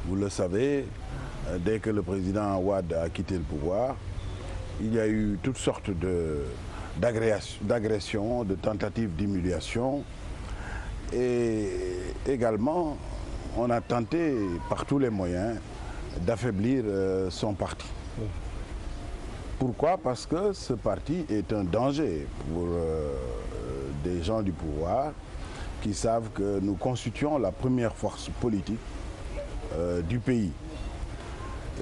Vous le savez, dès que le président Wade a quitté le pouvoir, il y a eu toutes sortes d'agressions, de tentatives d'humiliation. Et également, on a tenté par tous les moyens d'affaiblir son parti. Pourquoi? Parce que ce parti est un danger pour des gens du pouvoir qui savent que nous constituons la première force politique du pays.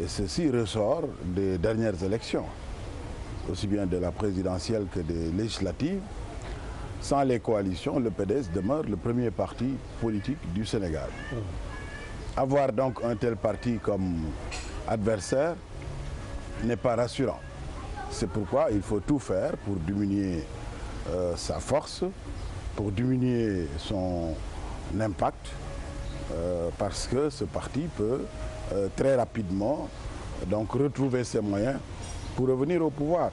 Et ceci ressort des dernières élections, aussi bien de la présidentielle que des législatives. Sans les coalitions, le PDS demeure le premier parti politique du Sénégal. Avoir donc un tel parti comme adversaire n'est pas rassurant. C'est pourquoi il faut tout faire pour diminuer sa force, pour diminuer son impact, parce que ce parti peut très rapidement donc retrouver ses moyens pour revenir au pouvoir.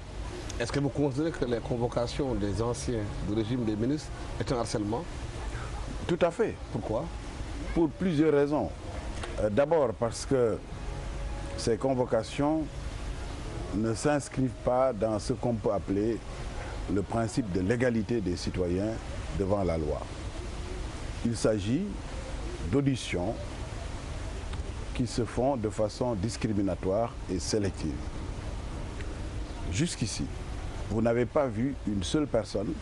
Est-ce que vous considérez que les convocations des anciens du régime des ministres est un harcèlement? Tout à fait. Pourquoi? Pour plusieurs raisons. D'abord parce que ces convocations ne s'inscrivent pas dans ce qu'on peut appeler le principe de l'égalité des citoyens devant la loi. Il s'agit d'auditions qui se font de façon discriminatoire et sélective. Jusqu'ici, vous n'avez pas vu une seule personne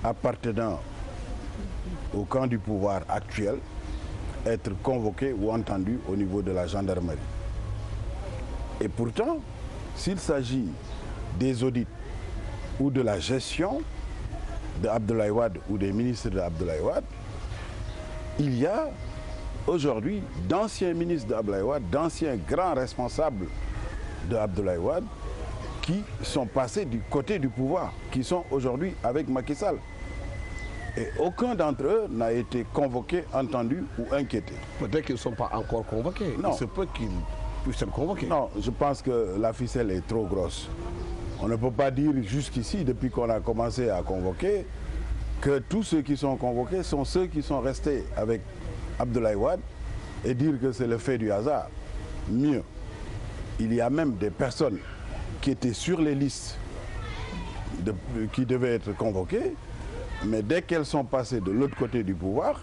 appartenant au camp du pouvoir actuel être convoquée ou entendue au niveau de la gendarmerie. Et pourtant, s'il s'agit des audits ou de la gestion de Abdoulaye Wade ou des ministres de Abdoulaye Wade, il y a aujourd'hui d'anciens ministres d'Abdoulaye Wade, d'anciens grands responsables de Abdoulaye Wade qui sont passés du côté du pouvoir, qui sont aujourd'hui avec Macky Sall. Et aucun d'entre eux n'a été convoqué, entendu ou inquiété. Peut-être qu'ils ne sont pas encore convoqués. Non. Il se peut qu'ils puissent être convoqués. Non, je pense que la ficelle est trop grosse. On ne peut pas dire jusqu'ici, depuis qu'on a commencé à convoquer, que tous ceux qui sont convoqués sont ceux qui sont restés avec Abdoulaye Wade et dire que c'est le fait du hasard. Mieux, il y a même des personnes qui étaient sur les listes qui devaient être convoquées, mais dès qu'elles sont passées de l'autre côté du pouvoir,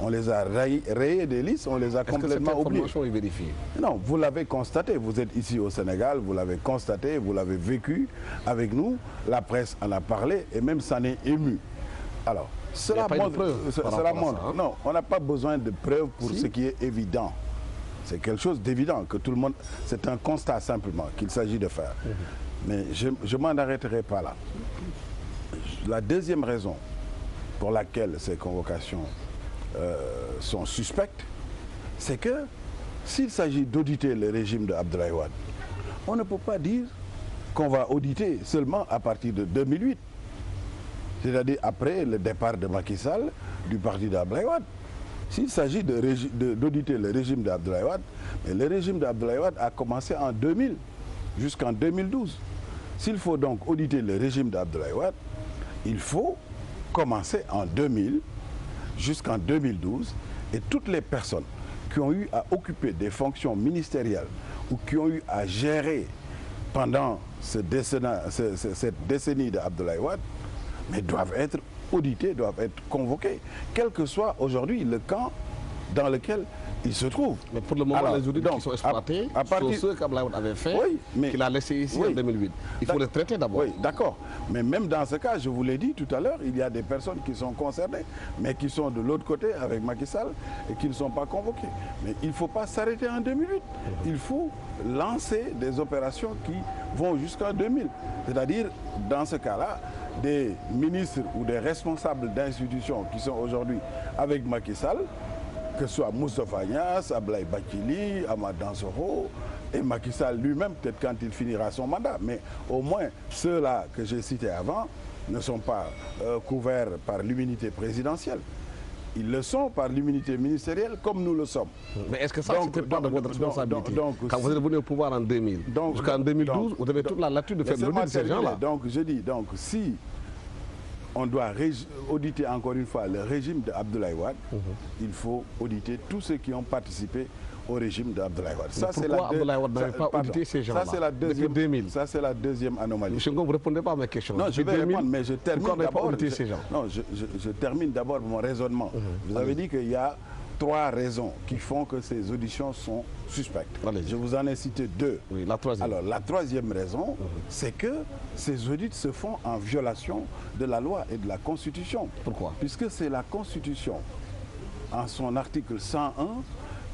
on les a rayées des listes, on les a complètement oubliées. Est-ce que cette information est vérifiée? Non, vous l'avez constaté, vous êtes ici au Sénégal, vous l'avez constaté, vous l'avez vécu avec nous, la presse en a parlé et même s'en est ému. Alors, cela montre, non, on n'a pas besoin de preuves pour ce qui est évident. C'est quelque chose d'évident que tout le monde, c'est un constat simplement qu'il s'agit de faire. Mais je m'en arrêterai pas là. La deuxième raison pour laquelle ces convocations sont suspectes, c'est que s'il s'agit d'auditer le régime de Abdoulaye Wade, on ne peut pas dire qu'on va auditer seulement à partir de 2008. C'est-à-dire après le départ de Macky Sall du parti d'Abdoulaye Wade. S'il s'agit d'auditer le régime d'Abdoulaye Wade, mais le régime d'Abdoulaye Wade a commencé en 2000 jusqu'en 2012. S'il faut donc auditer le régime d'Abdoulaye Wade, il faut commencer en 2000 jusqu'en 2012 et toutes les personnes qui ont eu à occuper des fonctions ministérielles ou qui ont eu à gérer pendant cette décennie d'Abdoulaye Wade, mais doivent être audités, doivent être convoqués, quel que soit aujourd'hui le camp dans lequel ils se trouvent. Mais pour le moment, alors, les audits qui sont exploités sont ceux qu'Abdoulaye Wade avait fait, qu'il a laissé ici en 2008. Il faut les traiter d'abord. Oui, d'accord. Mais même dans ce cas, je vous l'ai dit tout à l'heure, il y a des personnes qui sont concernées, mais qui sont de l'autre côté avec Macky Sall et qui ne sont pas convoquées. Mais il ne faut pas s'arrêter en 2008. Il faut lancer des opérations qui vont jusqu'en 2000. C'est-à-dire, dans ce cas-là, des ministres ou des responsables d'institutions qui sont aujourd'hui avec Macky Sall, que ce soit Moustapha Niasse, Abdoulaye Bathily, Amath Dansokho et Macky Sall lui-même, peut-être quand il finira son mandat. Mais au moins, ceux-là que j'ai cités avant ne sont pas couverts par l'immunité présidentielle. Ils le sont par l'immunité ministérielle comme nous le sommes. Mais est-ce que ça, c'était pas de votre responsabilité? Quand vous êtes venu au pouvoir en 2000, jusqu'en 2012, vous avez toute la latitude de faire l'audit de ces gens-là. Donc je dis, donc si on doit auditer encore une fois le régime d'Abdoulaye Wade, il faut auditer tous ceux qui ont participé au régime d'Abdoulaye Wade. Ça, c'est la Abdoulaye Wade n'avait pas audité ces gens-là. Ça, c'est la deuxième anomalie. Monsieur Ngom, vous ne répondez pas à mes questions. Non, je vais répondre, mais je termine d'abord. Non, je termine d'abord mon raisonnement. Vous avez dit qu'il y a 3 raisons qui font que ces auditions sont suspectes. Je vous en ai cité 2. Oui, la troisième. Alors, la troisième raison, c'est que ces audits se font en violation de la loi et de la Constitution. Pourquoi? Puisque c'est la Constitution, en son article 101,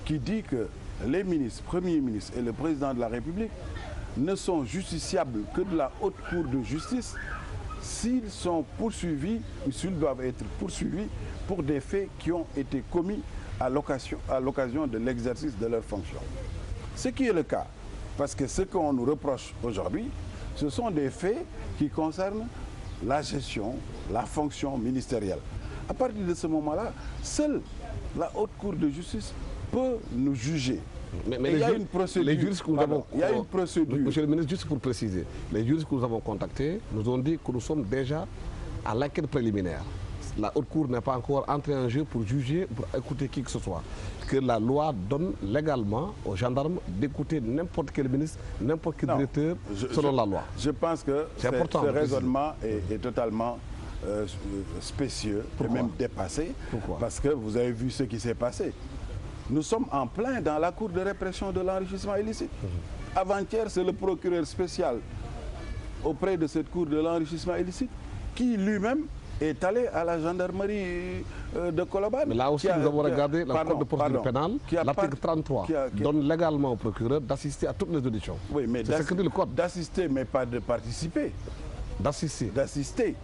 qui dit que les ministres, premiers ministres et le président de la République ne sont justiciables que de la haute cour de justice s'ils sont poursuivis ou s'ils doivent être poursuivis pour des faits qui ont été commis à l'occasion de l'exercice de leurs fonctions. Ce qui est le cas, parce que ce qu'on nous reproche aujourd'hui, ce sont des faits qui concernent la gestion, la fonction ministérielle. À partir de ce moment-là, seule la haute cour de justice peut nous juger. Mais il y a une procédure. Les juristes que nous avons, il y a une procédure. Monsieur le ministre, juste pour préciser, les juristes que nous avons contactés nous ont dit que nous sommes déjà à l'enquête préliminaire. La haute cour n'est pas encore entrée en jeu pour juger, pour écouter qui que ce soit. Que la loi donne légalement aux gendarmes d'écouter n'importe quel ministre, n'importe quel directeur, selon la loi. Je pense que ce raisonnement est totalement spécieux et même dépassé. Pourquoi? Parce que vous avez vu ce qui s'est passé. Nous sommes en plein dans la cour de répression de l'enrichissement illicite. Avant-hier, c'est le procureur spécial auprès de cette cour de l'enrichissement illicite qui lui-même est allé à la gendarmerie de Colobane. Mais là aussi, nous avons regardé la code de procédure pénale, l'article 33, donne légalement au procureur d'assister à toutes les auditions. Oui, mais d'assister, mais pas de participer. D'assister. D'assister.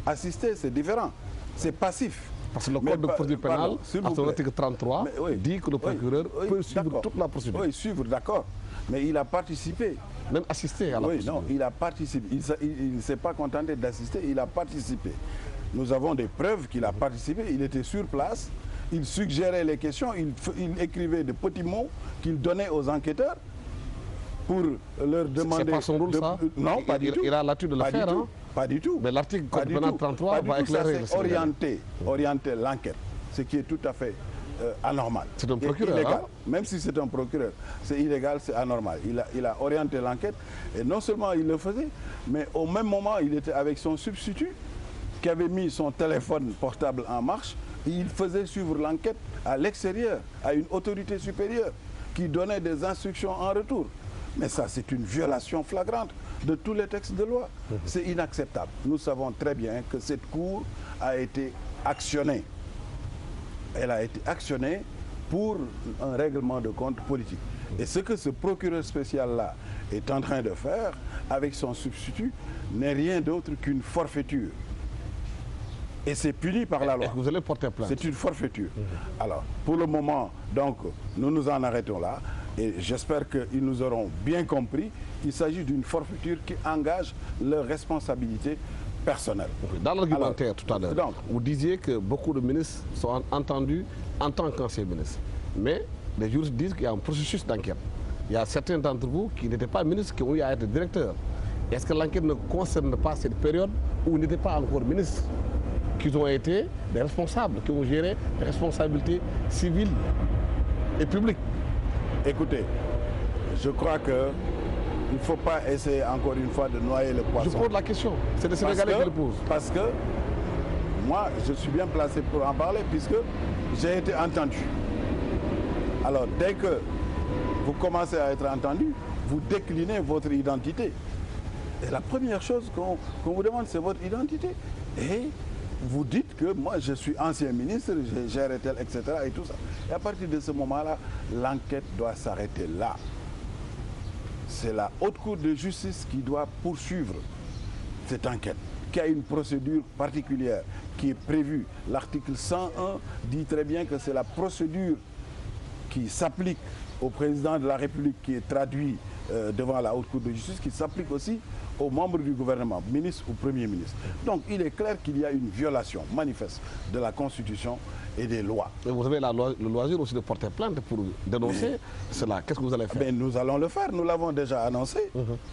Assister, c'est différent. C'est passif. Parce que le code de procédure pénale, à son article 33, dit que le procureur peut suivre toute la procédure. Oui, suivre, d'accord. Mais il a participé. Même assister à la procédure. Non, il a participé. Il ne s'est pas contenté d'assister, il a participé. Nous avons des preuves qu'il a participé, il était sur place, il suggérait les questions, il écrivait des petits mots qu'il donnait aux enquêteurs pour leur demander... C'est pas son rôle, ça? Non, pas du tout. Il a l'habitude de le faire, hein? Pas du tout. Mais l'article code pénal 33 va éclairer... Ça, c'est orienter l'enquête, ce qui est tout à fait anormal. C'est un procureur, illégal. Hein? Même si c'est un procureur, c'est illégal, c'est anormal. Il a orienté l'enquête et non seulement il le faisait, mais au même moment, il était avec son substitut qui avait mis son téléphone portable en marche et il faisait suivre l'enquête à l'extérieur, à une autorité supérieure qui donnait des instructions en retour. Mais ça, c'est une violation flagrante de tous les textes de loi. C'est inacceptable. Nous savons très bien que cette cour a été actionnée. Elle a été actionnée pour un règlement de compte politique. Et ce que ce procureur spécial-là est en train de faire avec son substitut n'est rien d'autre qu'une forfaiture. Et c'est puni par la loi. Vous allez porter plainte. C'est une forfaiture. Alors, pour le moment, donc, nous nous en arrêtons là. Et j'espère qu'ils nous auront bien compris. Il s'agit d'une forfaiture qui engage leur responsabilité personnelle. Dans l'argumentaire tout à l'heure, vous disiez que beaucoup de ministres sont entendus en tant qu'anciens ministres. Mais les juristes disent qu'il y a un processus d'enquête. Il y a certains d'entre vous qui n'étaient pas ministres, qui ont eu à être directeurs. Est-ce que l'enquête ne concerne pas cette période où ils n'étaient pas encore ministres, qu'ils ont été des responsables, qui ont géré des responsabilités civiles et publiques? Écoutez, je crois que il ne faut pas essayer encore une fois de noyer le poisson. Je pose la question, c'est le Sénégalais qui le pose. Parce que moi, je suis bien placé pour en parler puisque j'ai été entendu. Alors, dès que vous commencez à être entendu, vous déclinez votre identité. Et la première chose qu'on vous demande, c'est votre identité. Et vous dites que moi, je suis ancien ministre, j'ai géré tel, etc. et tout ça. Et à partir de ce moment-là, l'enquête doit s'arrêter là. C'est la haute cour de justice qui doit poursuivre cette enquête, qui a une procédure particulière qui est prévue. L'article 101 dit très bien que c'est la procédure qui s'applique au président de la République, qui est traduit devant la haute cour de justice, qui s'applique aussi aux membres du gouvernement, ministre ou Premier ministre. Donc il est clair qu'il y a une violation manifeste de la Constitution et des lois. Et vous avez le loisir aussi de porter plainte pour dénoncer cela. Qu'est-ce que vous allez faire? Ben, nous allons le faire, nous l'avons déjà annoncé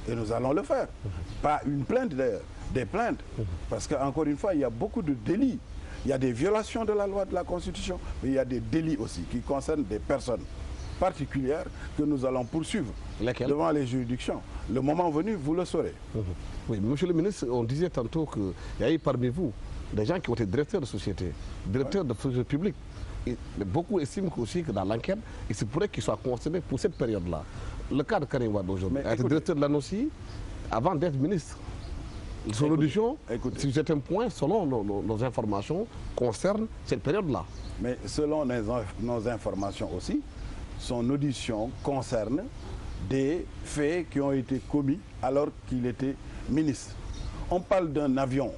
et nous allons le faire. Pas une plainte d'ailleurs, des plaintes. Parce qu'encore une fois, il y a beaucoup de délits. Il y a des violations de la loi, de la Constitution, mais il y a des délits aussi qui concernent des personnes particulières que nous allons poursuivre devant les juridictions. Le moment venu, vous le saurez. Oui, monsieur le ministre, on disait tantôt qu'il y a eu parmi vous des gens qui ont été directeurs de société, directeurs de société publique. Et beaucoup estiment aussi que dans l'enquête, il se pourrait qu'ils soient concernés pour cette période-là. Le cas de Karim Wade aujourd'hui, il a été directeur de l'ANOCI avant d'être ministre. Son audition, sur certains points, selon nos informations, concerne cette période-là. Mais selon nos informations aussi, son audition concerne des faits qui ont été commis alors qu'il était ministre. On parle d'un avion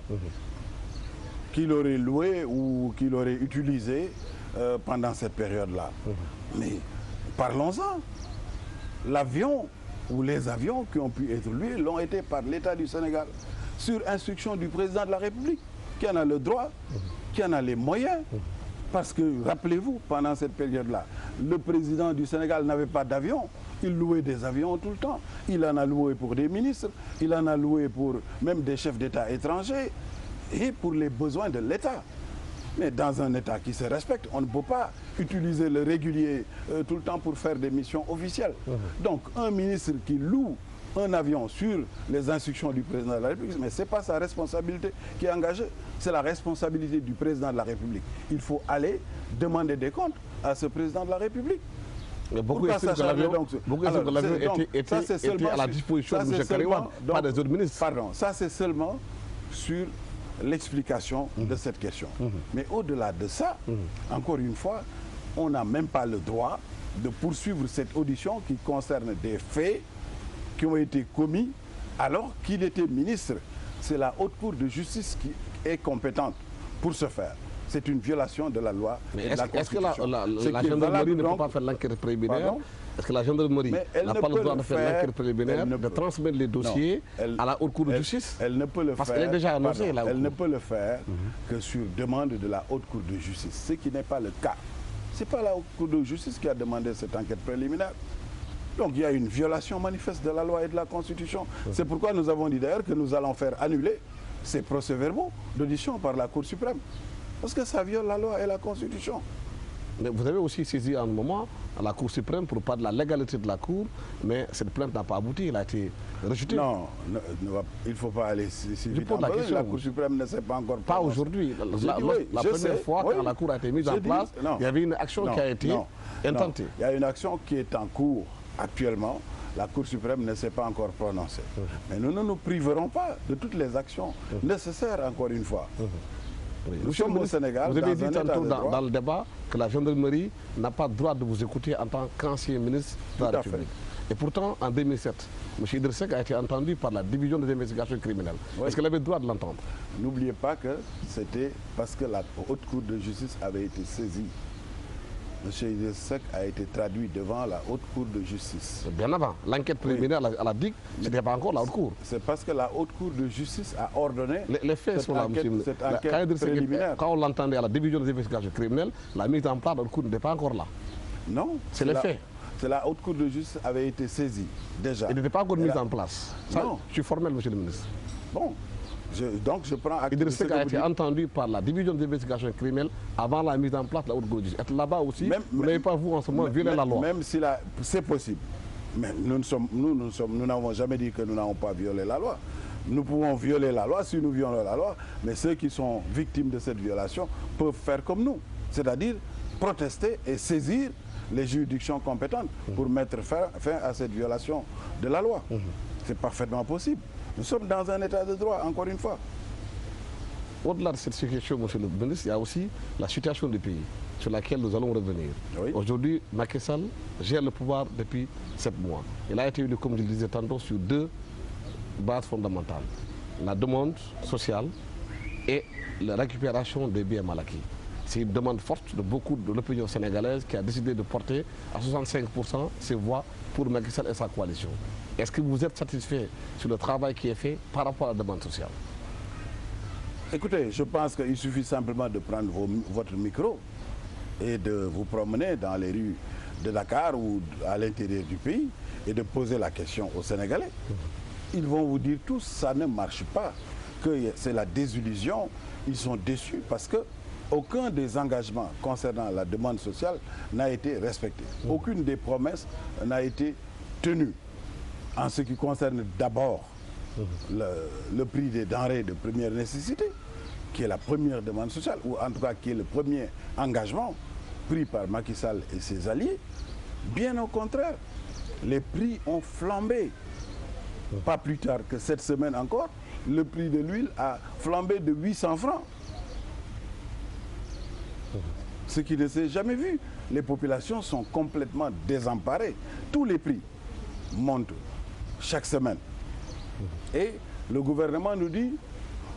qu'il aurait loué ou qu'il aurait utilisé pendant cette période-là. Mais parlons-en. L'avion ou les avions qui ont pu être loués l'ont été par l'État du Sénégal sur instruction du président de la République qui en a le droit, qui en a les moyens. Parce que, rappelez-vous, pendant cette période-là, le président du Sénégal n'avait pas d'avion. Il louait des avions tout le temps. Il en a loué pour des ministres, il en a loué pour même des chefs d'État étrangers et pour les besoins de l'État. Mais dans un État qui se respecte, on ne peut pas utiliser le régulier tout le temps pour faire des missions officielles. Donc, un ministre qui loue un avion sur les instructions du président de la République, mais ce n'est pas sa responsabilité qui est engagée, c'est la responsabilité du président de la République. Il faut aller demander des comptes à ce président de la République. Mais beaucoup estiment que l'avion était à la disposition de M. Karim Wade, pas des autres ministres. Pardon, ça c'est seulement sur l'explication de cette question. Mais au-delà de ça, encore une fois, on n'a même pas le droit de poursuivre cette audition qui concerne des faits qui ont été commis alors qu'il était ministre. C'est la Haute Cour de justice qui est compétente pour ce faire. C'est une violation de la loi et de la Constitution. Est-ce que la gendarmerie ne peut pas faire l'enquête préliminaire? Est-ce que la gendarmerie n'a pas le droit de faire l'enquête préliminaire, de transmettre les dossiers à la Haute Cour de justice? Elle ne peut le faire. Parce qu'elle est déjà annoncée. Elle ne peut le faire que sur demande de la Haute Cour de justice, ce qui n'est pas le cas. Ce n'est pas la Haute Cour de justice qui a demandé cette enquête préliminaire. Donc il y a une violation manifeste de la loi et de la Constitution. C'est pourquoi nous avons dit d'ailleurs que nous allons faire annuler ces procès-verbaux d'audition par la Cour suprême. Parce que ça viole la loi et la Constitution. Mais vous avez aussi saisi un moment à la Cour suprême pour parler de la légalité de la Cour, mais cette plainte n'a pas abouti, elle a été rejetée. Non, il ne faut pas aller si vite. La Cour suprême ne s'est pas encore prononcée. Pas aujourd'hui. La première fois, quand la Cour a été mise en place, il y avait une action qui a été intentée. Il y a une action qui est en cours actuellement. La Cour suprême ne s'est pas encore prononcée. Mais nous ne nous priverons pas de toutes les actions nécessaires, encore une fois. Oui. Nous sommes au Sénégal. Vous avez dit tantôt dans le débat que la gendarmerie n'a pas le droit de vous écouter en tant qu'ancien ministre de la République. Et pourtant, en 2007, M. Idriss Seck a été entendu par la division des investigations criminelles. Est-ce qu'elle avait le droit de l'entendre? N'oubliez pas que c'était parce que la Haute Cour de justice avait été saisie. M. Idriss Seck a été traduit devant la Haute Cour de justice. Bien avant. L'enquête préliminaire à la DIC, ce n'était pas encore la Haute Cour. C'est parce que la Haute Cour de justice a ordonné les faits cette enquête préliminaire. Quand on l'entendait à la division des investigations criminelles, la mise en place de la Haute Cour n'était pas encore là. Non. C'est les faits. C'est la Haute Cour de justice avait été saisie déjà. Elle n'était pas encore mise en place. Ça, non. Je suis formel, monsieur le ministre. Bon. Donc je prends acte. Idriss Seck a été entendu par la division d'investigation criminelle avant la mise en place de la Haute Cour de justice. Être là-bas aussi, vous n'avez pas, vous, en ce moment, violé la loi. Même si c'est possible. Mais nous n'avons jamais dit que nous n'avons pas violé la loi. Nous pouvons violer la loi si nous violons la loi, mais ceux qui sont victimes de cette violation peuvent faire comme nous. C'est-à-dire protester et saisir les juridictions compétentes pour mettre fin à cette violation de la loi. C'est parfaitement possible. Nous sommes dans un état de droit, encore une fois. Au-delà de cette situation, monsieur le ministre, il y a aussi la situation du pays sur laquelle nous allons revenir. Oui. Aujourd'hui, Macky Sall gère le pouvoir depuis 7 mois. Il a été élu, comme je le disais tantôt, sur 2 bases fondamentales. La demande sociale et la récupération des biens mal acquis. C'est une demande forte de beaucoup de l'opinion sénégalaise qui a décidé de porter à 65% ses voix pour Macky Sall et sa coalition. Est-ce que vous êtes satisfait sur le travail qui est fait par rapport à la demande sociale? Écoutez, je pense qu'il suffit simplement de prendre votre micro et de vous promener dans les rues de Dakar ou à l'intérieur du pays et de poser la question aux Sénégalais. Ils vont vous dire tous, ça ne marche pas, que c'est la désillusion, ils sont déçus parce que aucun des engagements concernant la demande sociale n'a été respecté. Aucune des promesses n'a été tenue. En ce qui concerne d'abord le prix des denrées de première nécessité, qui est la première demande sociale, ou en tout cas qui est le premier engagement pris par Macky Sall et ses alliés, bien au contraire, les prix ont flambé. Pas plus tard que cette semaine encore, le prix de l'huile a flambé de 800 francs. Ce qui ne s'est jamais vu. Les populations sont complètement désemparées. Tous les prix montent chaque semaine. Et le gouvernement nous dit,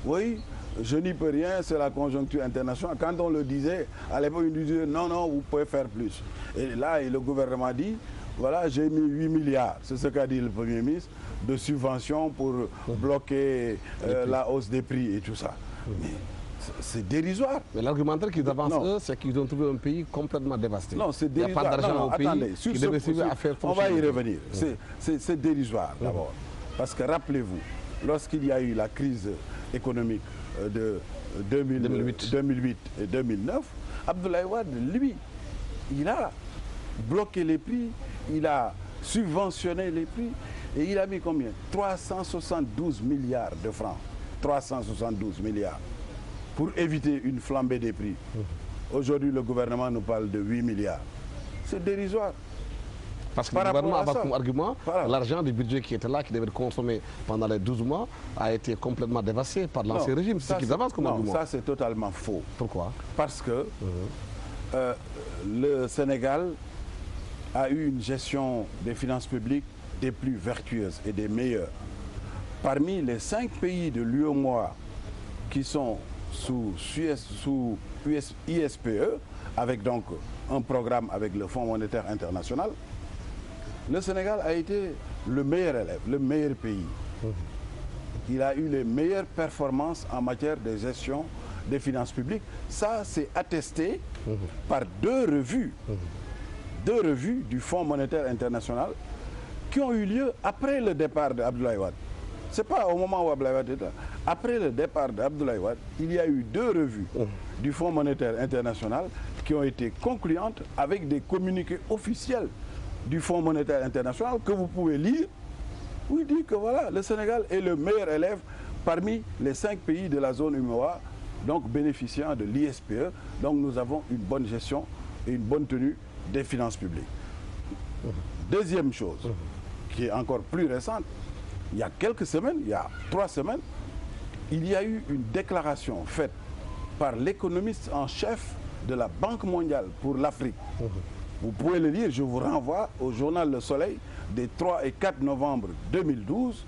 oui, je n'y peux rien, c'est la conjoncture internationale. Quand on le disait, à l'époque, on disait, non, non, vous pouvez faire plus. Et là, le gouvernement dit, voilà, j'ai mis 8 milliards, c'est ce qu'a dit le Premier ministre, de subventions pour bloquer la hausse des prix et tout ça. Mais c'est dérisoire. Mais l'argumentaire qu'ils avancent, eux, c'est qu'ils ont trouvé un pays complètement dévasté. Non, c'est dérisoire. Il n'y a pas d'argent au pays. Attendez, qui devait servir à faire on va y revenir. C'est dérisoire, d'abord. Parce que rappelez-vous, lorsqu'il y a eu la crise économique de 2008 et 2009, Abdoulaye Wade, lui, il a bloqué les prix, il a subventionné les prix et il a mis combien? 372 milliards de francs. 372 milliards pour éviter une flambée des prix. Aujourd'hui, le gouvernement nous parle de 8 milliards. C'est dérisoire. Parce que le gouvernement a comme argument, l'argent du budget qui était là, qui devait être consommé pendant les 12 mois, a été complètement dévasté par l'ancien régime. C'est ce qu'ils avancent comme argument. Ça c'est totalement faux. Pourquoi? Parce que le Sénégal a eu une gestion des finances publiques des plus vertueuses et des meilleures. Parmi les 5 pays de l'UEMOA qui sont sous ISPE, avec donc un programme avec le Fonds monétaire international, le Sénégal a été le meilleur élève, le meilleur pays. Il a eu les meilleures performances en matière de gestion des finances publiques. Ça, c'est attesté par deux revues du Fonds monétaire international qui ont eu lieu après le départ d'Abdoulaye Wade. Ce n'est pas au moment où Abdoulaye Wade était là. Après le départ d'Abdoulaye Wade, il y a eu 2 revues du Fonds monétaire international qui ont été concluantes avec des communiqués officiels du Fonds monétaire international que vous pouvez lire, où il dit que voilà, le Sénégal est le meilleur élève parmi les 5 pays de la zone UEMOA, donc bénéficiant de l'ISPE. Donc nous avons une bonne gestion et une bonne tenue des finances publiques. Deuxième chose, qui est encore plus récente, il y a quelques semaines, il y a 3 semaines, il y a eu une déclaration faite par l'économiste en chef de la Banque mondiale pour l'Afrique. Vous pouvez le lire, je vous renvoie au journal Le Soleil des 3 et 4 novembre 2012,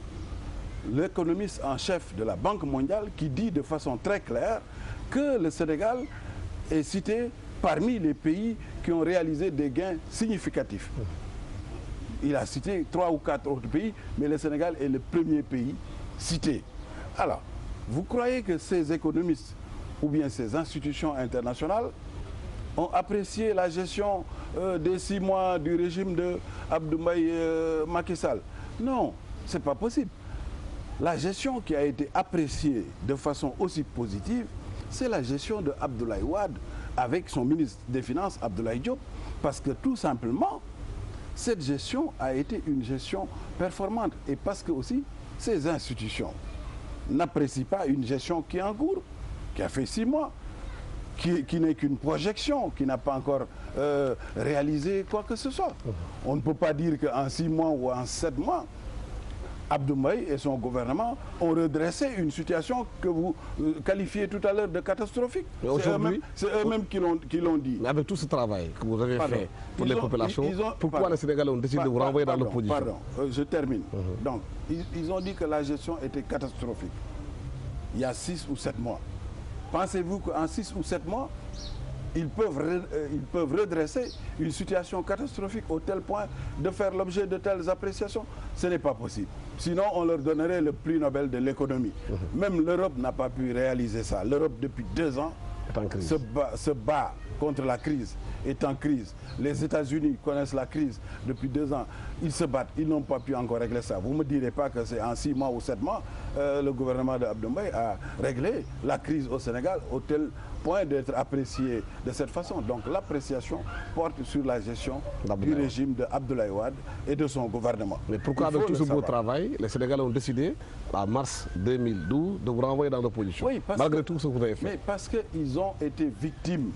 l'économiste en chef de la Banque mondiale qui dit de façon très claire que le Sénégal est cité parmi les pays qui ont réalisé des gains significatifs. Il a cité 3 ou 4 autres pays, mais le Sénégal est le premier pays cité. Alors, vous croyez que ces économistes ou bien ces institutions internationales ont apprécié la gestion des 6 mois du régime de Abdoulaye Macky Sall? Non, ce n'est pas possible. La gestion qui a été appréciée de façon aussi positive, c'est la gestion de Abdoulaye Wade avec son ministre des Finances, Abdoulaye Diop, parce que tout simplement, cette gestion a été une gestion performante et parce que aussi ces institutions n'apprécient pas une gestion qui est en cours, qui a fait 6 mois, qui n'est qu'une projection, qui n'a pas encore réalisé quoi que ce soit. On ne peut pas dire qu'en 6 mois ou en 7 mois, Abdoulaye et son gouvernement ont redressé une situation que vous qualifiez tout à l'heure de catastrophique. C'est eux-mêmes qui l'ont dit. Mais avec tout ce travail que vous avez fait pour les populations, pourquoi les Sénégalais ont décidé de vous renvoyer dans l'opposition? Pardon, je termine. Donc, ils ont dit que la gestion était catastrophique il y a 6 ou 7 mois. Pensez-vous qu'en 6 ou 7 mois, ils peuvent redresser une situation catastrophique au tel point de faire l'objet de telles appréciations. Ce n'est pas possible. Sinon, on leur donnerait le prix Nobel de l'économie. Même l'Europe n'a pas pu réaliser ça. L'Europe, depuis 2 ans, se bat contre la crise, est en crise. Les États-Unis connaissent la crise depuis 2 ans. Ils se battent, ils n'ont pas pu encore régler ça. Vous ne me direz pas que c'est en 6 mois ou 7 mois, le gouvernement d'Abdoulaye Mbaye a réglé la crise au Sénégal au tel point d'être apprécié de cette façon. Donc l'appréciation porte sur la gestion du régime d'Abdoulaye Wade et de son gouvernement. Mais pourquoi avec tout ce beau travail, les Sénégalais ont décidé, en mars 2012, de vous renvoyer dans l'opposition, malgré tout ce que vous avez fait? Mais parce qu'ils ont été victimes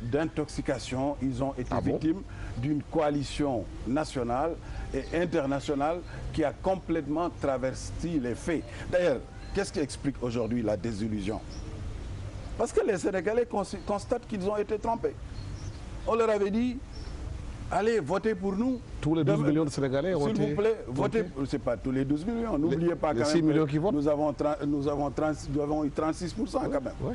d'intoxication, ils ont été victimes d'une coalition nationale et internationale qui a complètement traversé les faits. D'ailleurs, qu'est-ce qui explique aujourd'hui la désillusion? Parce que les Sénégalais constatent qu'ils ont été trompés. On leur avait dit, allez, votez pour nous. Tous les 12 millions de Sénégalais ont été... S'il vous plaît, votez. Ce n'est pas tous les 12 millions. N'oubliez pas quand 6 même millions qui votent. Nous avons eu 36% quand même. Oui.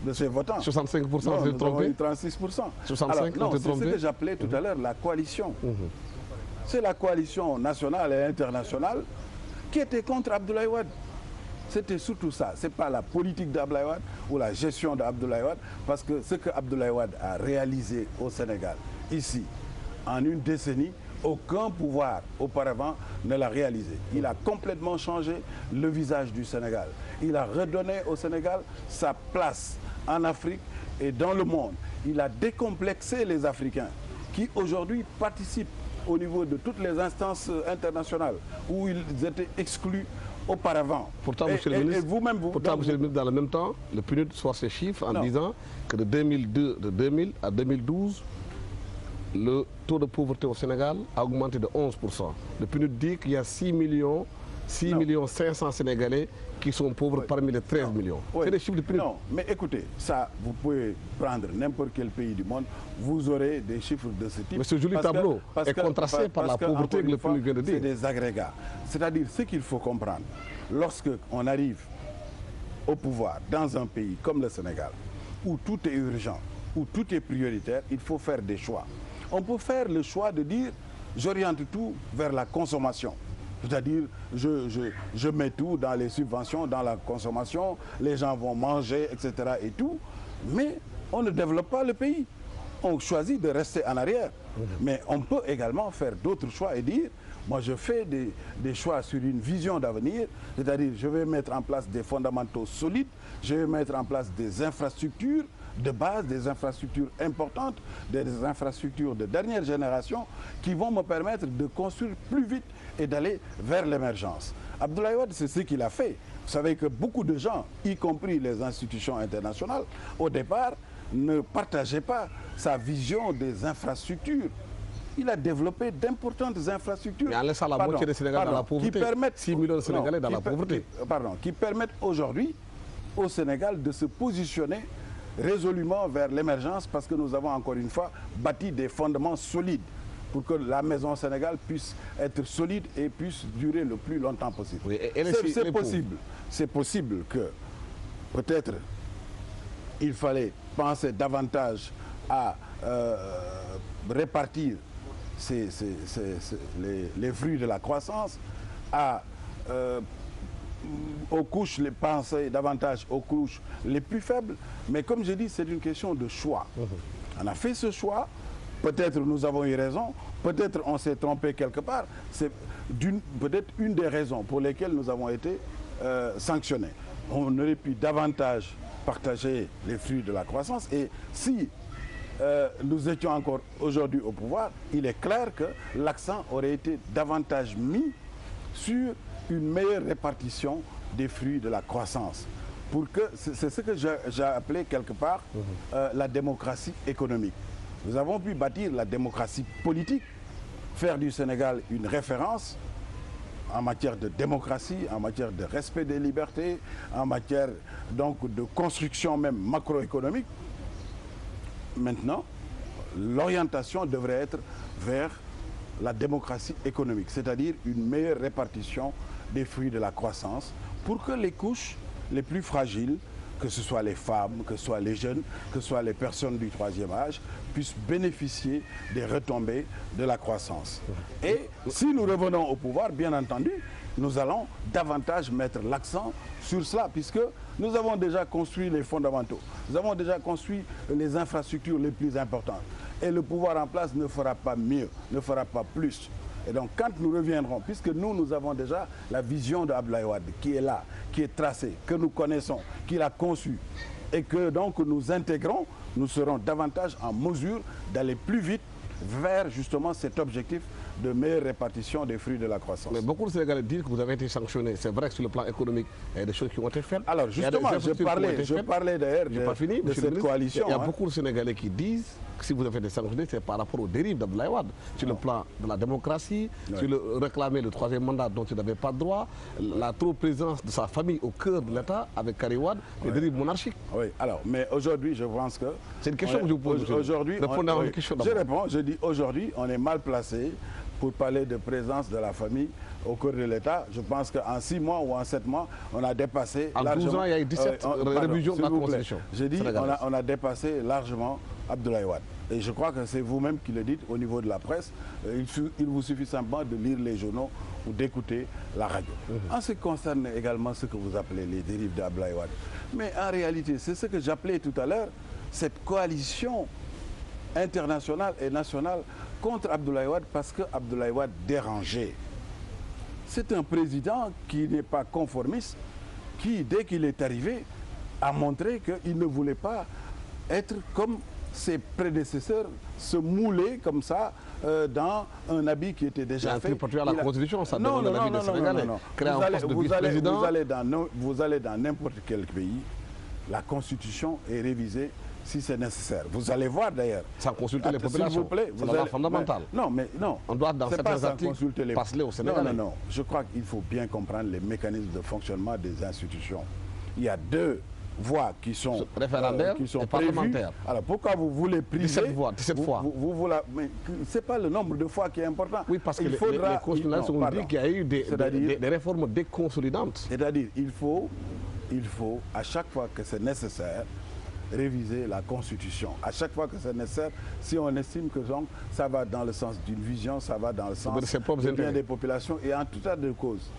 De ces votants. 65% ont été trompés. 36%. 65 non, ont été trompés. C'est ce que j'appelais tout à l'heure la coalition. C'est la coalition nationale et internationale qui était contre Abdoulaye Wade. C'était surtout ça. Ce n'est pas la politique d'Abdoulaye Wade ou la gestion d'Abdoulaye Wade, parce que ce que Abdoulaye Wade a réalisé au Sénégal, ici, en une décennie, aucun pouvoir auparavant ne l'a réalisé. Il a complètement changé le visage du Sénégal. Il a redonné au Sénégal sa place en Afrique et dans le monde. Il a décomplexé les Africains qui aujourd'hui participent au niveau de toutes les instances internationales où ils étaient exclus auparavant. Pourtant, monsieur le ministre, dans le même temps, le PNUD sort ses chiffres en disant que de 2000 à 2012, le taux de pauvreté au Sénégal a augmenté de 11%. Le PNUD dit qu'il y a 6 millions 500 Sénégalais qui sont pauvres parmi les 13 millions. C'est des chiffres de PNUD. Non, mais écoutez, ça, vous pouvez prendre n'importe quel pays du monde, vous aurez des chiffres de ce type. Mais ce joli tableau est contrasté par la pauvreté que le PNUD vient de dire. C'est des agrégats. C'est-à-dire, ce qu'il faut comprendre, lorsqu'on arrive au pouvoir dans un pays comme le Sénégal, où tout est urgent, où tout est prioritaire, il faut faire des choix. On peut faire le choix de dire, j'oriente tout vers la consommation. C'est-à-dire, je mets tout dans les subventions, dans la consommation, les gens vont manger, etc. et tout. Mais on ne développe pas le pays. On choisit de rester en arrière. Mais on peut également faire d'autres choix et dire, moi je fais des choix sur une vision d'avenir, c'est-à-dire je vais mettre en place des fondamentaux solides, je vais mettre en place des infrastructures de base, des infrastructures importantes, des infrastructures de dernière génération qui vont me permettre de construire plus vite et d'aller vers l'émergence. Abdoulaye Wade, c'est ce qu'il a fait. Vous savez que beaucoup de gens, y compris les institutions internationales, au départ, ne partageaient pas sa vision des infrastructures. Il a développé d'importantes infrastructures. Mais en laissant la moitié des Sénégalais dans la pauvreté, 6 millions de Sénégalais dans la pauvreté. Qui permettent aujourd'hui au Sénégal de se positionner résolument vers l'émergence parce que nous avons encore une fois bâti des fondements solides pour que la maison Sénégal puisse être solide et puisse durer le plus longtemps possible. Oui, c'est possible que peut-être il fallait penser davantage à répartir les fruits de la croissance, aux couches, les penser davantage aux couches les plus faibles. Mais comme je dis, c'est une question de choix. On a fait ce choix. Peut-être nous avons eu raison. Peut-être on s'est trompé quelque part. C'est peut-être une des raisons pour lesquelles nous avons été sanctionnés. On aurait pu davantage partager les fruits de la croissance. Et si nous étions encore aujourd'hui au pouvoir, il est clair que l'accent aurait été davantage mis sur une meilleure répartition des fruits de la croissance. C'est ce que j'ai appelé quelque part la démocratie économique. Nous avons pu bâtir la démocratie politique, faire du Sénégal une référence en matière de démocratie, en matière de respect des libertés, en matière donc de construction même macroéconomique. Maintenant, l'orientation devrait être vers la démocratie économique, c'est-à-dire une meilleure répartition des fruits de la croissance pour que les couches les plus fragiles, que ce soit les femmes, que ce soit les jeunes, que ce soit les personnes du troisième âge, puissent bénéficier des retombées de la croissance. Et si nous revenons au pouvoir, bien entendu, nous allons davantage mettre l'accent sur cela, puisque nous avons déjà construit les fondamentaux, nous avons déjà construit les infrastructures les plus importantes. Et le pouvoir en place ne fera pas mieux, ne fera pas plus. Et donc quand nous reviendrons, puisque nous avons déjà la vision d'Abdoulaye Wade qui est là, qui est tracée, que nous connaissons, qu'il a conçue, et que donc nous intégrons, nous serons davantage en mesure d'aller plus vite vers justement cet objectif de meilleure répartition des fruits de la croissance. Mais beaucoup de Sénégalais disent que vous avez été sanctionné. C'est vrai que sur le plan économique, il y a des choses qui ont été faites. Alors justement, je parlais d'ailleurs de cette coalition. Il y a beaucoup de Sénégalais qui disent que si vous avez été sanctionné, c'est par rapport aux dérives d'Abdoulaye Wade. Sur le plan de la démocratie, sur le réclamer le troisième mandat dont il n'avait pas droit, la trop présence de sa famille au cœur de l'État avec Karim Wade, les dérives monarchiques. Oui, alors, mais aujourd'hui, je pense que... C'est une question que je vous pose. Aujourd'hui, je réponds, je dis aujourd'hui, on est mal placé pour parler de présence de la famille au cœur de l'État. Je pense qu'en 6 mois ou en 7 mois, on a dépassé largement... En 12 ans, il y a eu 17 révisions de la Constitution. Je dis, on a dépassé largement Abdoulaye Wade. Et je crois que c'est vous-même qui le dites au niveau de la presse. Il vous suffit simplement de lire les journaux ou d'écouter la radio. En ce qui concerne également ce que vous appelez les dérives d'Abdoulaye Wade. Mais en réalité, c'est ce que j'appelais tout à l'heure, cette coalition internationale et nationale contre Abdoulaye Wade parce que Abdoulaye Wade dérangeait. C'est un président qui n'est pas conformiste, qui, dès qu'il est arrivé, a montré qu'il ne voulait pas être comme ses prédécesseurs, se mouler comme ça dans un habit qui était déjà fait. La Constitution, ça demande l'avis des Sénégalais. Vous allez dans n'importe quel pays, la Constitution est révisée si c'est nécessaire. Vous allez voir d'ailleurs. Sans consulter les populations. S'il vous plaît. C'est fondamental. Non. On doit dans certains articles passer au Sénégal. Non. Je crois qu'il faut bien comprendre les mécanismes de fonctionnement des institutions. Il y a 2 voies qui sont référendaires et parlementaires. Alors pourquoi vous voulez priver 17 fois. Mais c'est pas le nombre de fois qui est important. Oui, parce que les constitutionnalistes ont dit qu'il y a eu des réformes déconsolidantes. C'est-à-dire il faut à chaque fois que c'est nécessaire réviser la Constitution. À chaque fois que c'est nécessaire, si on estime que donc, ça va dans le sens d'une vision, ça va dans le sens du bien des populations et en tout état de cause.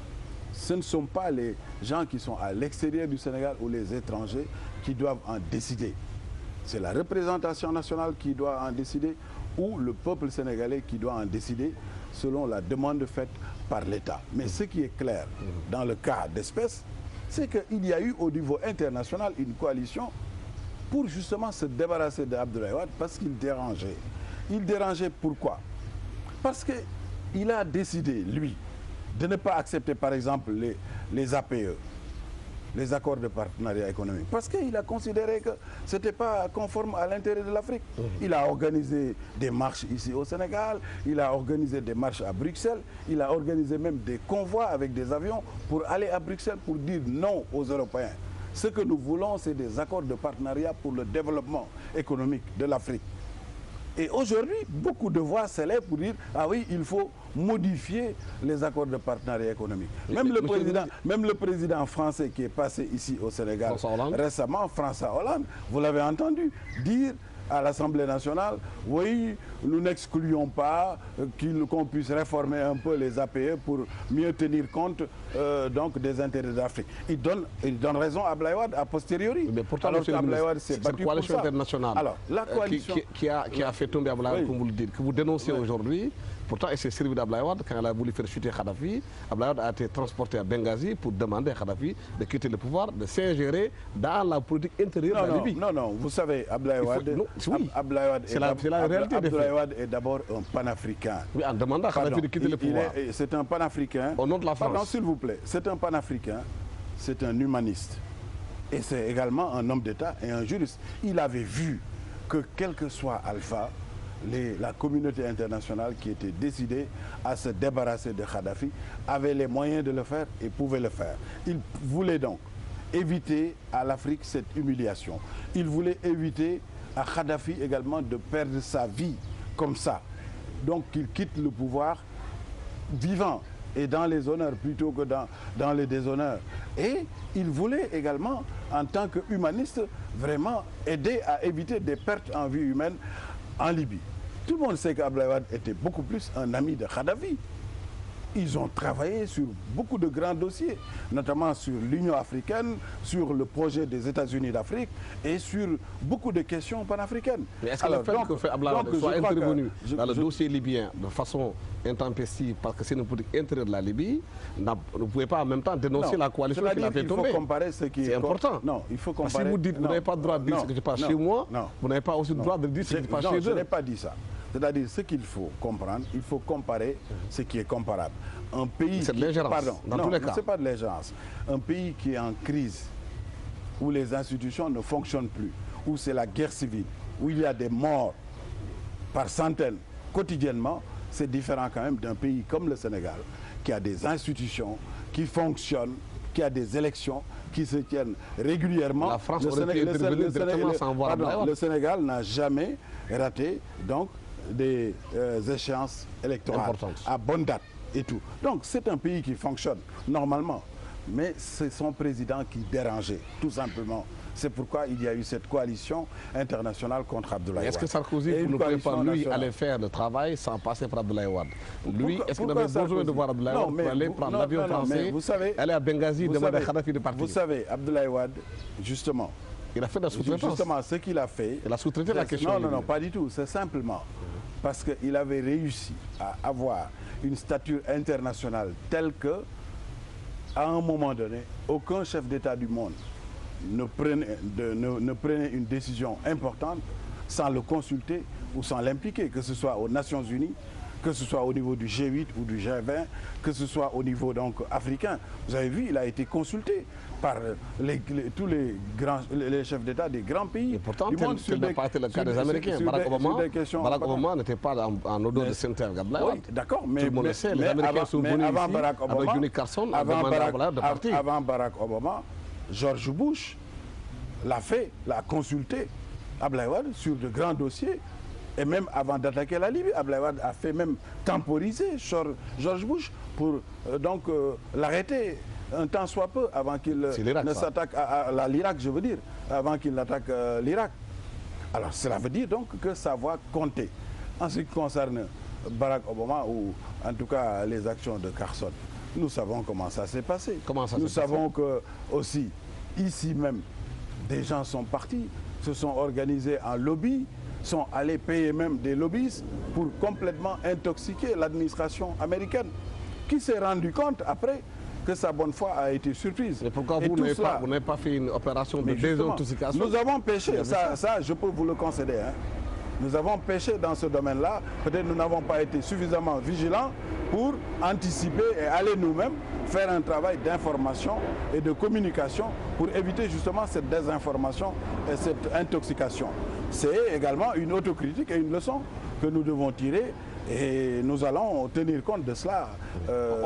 Ce ne sont pas les gens qui sont à l'extérieur du Sénégal ou les étrangers qui doivent en décider. C'est la représentation nationale qui doit en décider ou le peuple sénégalais qui doit en décider selon la demande faite par l'État. Mais ce qui est clair dans le cas d'espèce, c'est qu'il y a eu au niveau international une coalition pour justement se débarrasser d'Abdoulaye Wade parce qu'il dérangeait. Il dérangeait pourquoi? Parce qu'il a décidé, lui, de ne pas accepter par exemple les APE, les accords de partenariat économique, parce qu'il a considéré que ce n'était pas conforme à l'intérêt de l'Afrique. Il a organisé des marches ici au Sénégal, il a organisé des marches à Bruxelles, il a organisé même des convois avec des avions pour aller à Bruxelles pour dire non aux Européens. Ce que nous voulons, c'est des accords de partenariat pour le développement économique de l'Afrique. Et aujourd'hui, beaucoup de voix s'élèvent pour dire « Ah oui, il faut modifier les accords de partenariat économique ». Même le président français qui est passé ici au Sénégal récemment, François Hollande, vous l'avez entendu dire à l'Assemblée nationale, oui, nous n'excluons pas qu'on puisse réformer un peu les APE pour mieux tenir compte donc des intérêts d'Afrique. Il donne raison à Abdoulaye Wade a posteriori. Mais pourtant, alors qu'Abdoulaye Wade s'est battu pour ça. Cette coalition internationale alors, la coalition... qui a fait tomber Abdoulaye Wade, comme vous le dites, que vous dénoncez aujourd'hui, pourtant, elle s'est servie d'Abdoulaye Wade quand elle a voulu faire chuter Kadhafi. Abdoulaye Wade a été transporté à Benghazi pour demander à Kadhafi de quitter le pouvoir, de s'ingérer dans la politique intérieure de la Libye. Non, vous savez, Abdoulaye Wade... C'est la réalité des faits. Abdoulaye Wade est d'abord un panafricain. Oui, en demandant à Kadhafi de quitter le pouvoir. C'est un panafricain. Au nom de la France. Pardon, s'il vous plaît. C'est un panafricain, c'est un humaniste. Et c'est également un homme d'État et un juriste. Il avait vu que quel que soit Alpha, la communauté internationale qui était décidée à se débarrasser de Kadhafi avait les moyens de le faire et pouvait le faire. Il voulait donc éviter à l'Afrique cette humiliation. Il voulait éviter à Kadhafi également de perdre sa vie comme ça. Donc qu'il quitte le pouvoir vivant. et dans les honneurs plutôt que dans les déshonneurs. Et il voulait également, en tant qu'humaniste, vraiment aider à éviter des pertes en vie humaine en Libye. Tout le monde sait qu'Abdoulaye Wade était beaucoup plus un ami de Kadhafi. Ils ont travaillé sur beaucoup de grands dossiers, notamment sur l'Union africaine, sur le projet des États-Unis d'Afrique et sur beaucoup de questions panafricaines. Mais est-ce que le fait que Abdoulaye Wade soit intervenu dans le dossier libyen de façon intempestive, parce que c'est une politique intérieure de la Libye, vous ne pouvez pas en même temps dénoncer la coalition qui l'a fait tomber. Il faut comparer ce qui est... C'est important. Non, il faut comparer... Parce que si vous dites que vous n'avez pas le droit de dire ce que je passe chez moi, vous n'avez pas aussi le droit de dire ce qui se passe chez eux. Non, je n'ai pas dit ça. C'est-à-dire, ce qu'il faut comprendre, il faut comparer ce qui est comparable. Un pays... C'est de l'ingérence, dans tous les cas. Non, ce n'est pas de l'ingérence. Un pays qui est en crise, où les institutions ne fonctionnent plus, où c'est la guerre civile, où il y a des morts par centaines quotidiennement, c'est différent quand même d'un pays comme le Sénégal, qui a des institutions, qui fonctionnent, qui a des élections, qui se tiennent régulièrement. La France aurait pu intervenir directement sans voir Abdoulaye Wade. Le Sénégal n'a jamais raté donc des échéances électorales à bonne date et tout. Donc c'est un pays qui fonctionne normalement, mais c'est son président qui dérangeait, tout simplement. C'est pourquoi il y a eu cette coalition internationale contre Abdoulaye Wade. Est-ce que Sarkozy ne pouvait pas, lui, aller faire le travail sans passer par Abdoulaye Wade? Lui, est-ce qu'il avait besoin de voir Abdoulaye Wade pour aller prendre l'avion français, aller à Benghazi, demander à Kadhafi de partir? Vous savez, Abdoulaye Wade, justement, il a fait la sous-traitance. Justement, ce qu'il a fait... Il a sous-traité la question. Non, pas du tout. C'est simplement parce qu'il avait réussi à avoir une stature internationale telle que, à un moment donné, aucun chef d'État du monde ne prenait une décision importante sans le consulter ou sans l'impliquer, que ce soit aux Nations Unies, que ce soit au niveau du G8 ou du G20, que ce soit au niveau donc africain. Vous avez vu, il a été consulté par tous les chefs d'État des grands pays. Et pourtant, tel n'a pas été le cas des Américains. Barack Obama n'était pas en odeur de synthèse. Oui, d'accord, mais, tout le monde le sait. Les Américains sont venus ici avec Johnny Carson avant Barack Obama, George Bush l'a consulté, Abdoulaye Wade, sur de grands dossiers. Et même avant d'attaquer la Libye, Abdoulaye Wade a fait même temporiser George Bush pour l'arrêter un temps soit peu avant qu'il ne s'attaque à l'Irak, je veux dire, avant qu'il n'attaque l'Irak. Alors cela veut dire donc que ça va compter. En ce qui concerne Barack Obama ou en tout cas les actions de Carson, nous savons comment ça s'est passé. Nous savons que aussi, ici même, des gens sont partis, se sont organisés en lobby, sont allés payer même des lobbyistes pour complètement intoxiquer l'administration américaine, qui s'est rendu compte après que sa bonne foi a été surprise. Et pourquoi vous n'avez pas fait une opération de désintoxication? Nous avons péché, ça je peux vous le concéder. Hein. Nous avons péché dans ce domaine-là. Peut-être nous n'avons pas été suffisamment vigilants pour anticiper et aller nous-mêmes faire un travail d'information et de communication pour éviter justement cette désinformation et cette intoxication. C'est également une autocritique et une leçon que nous devons tirer et nous allons tenir compte de cela.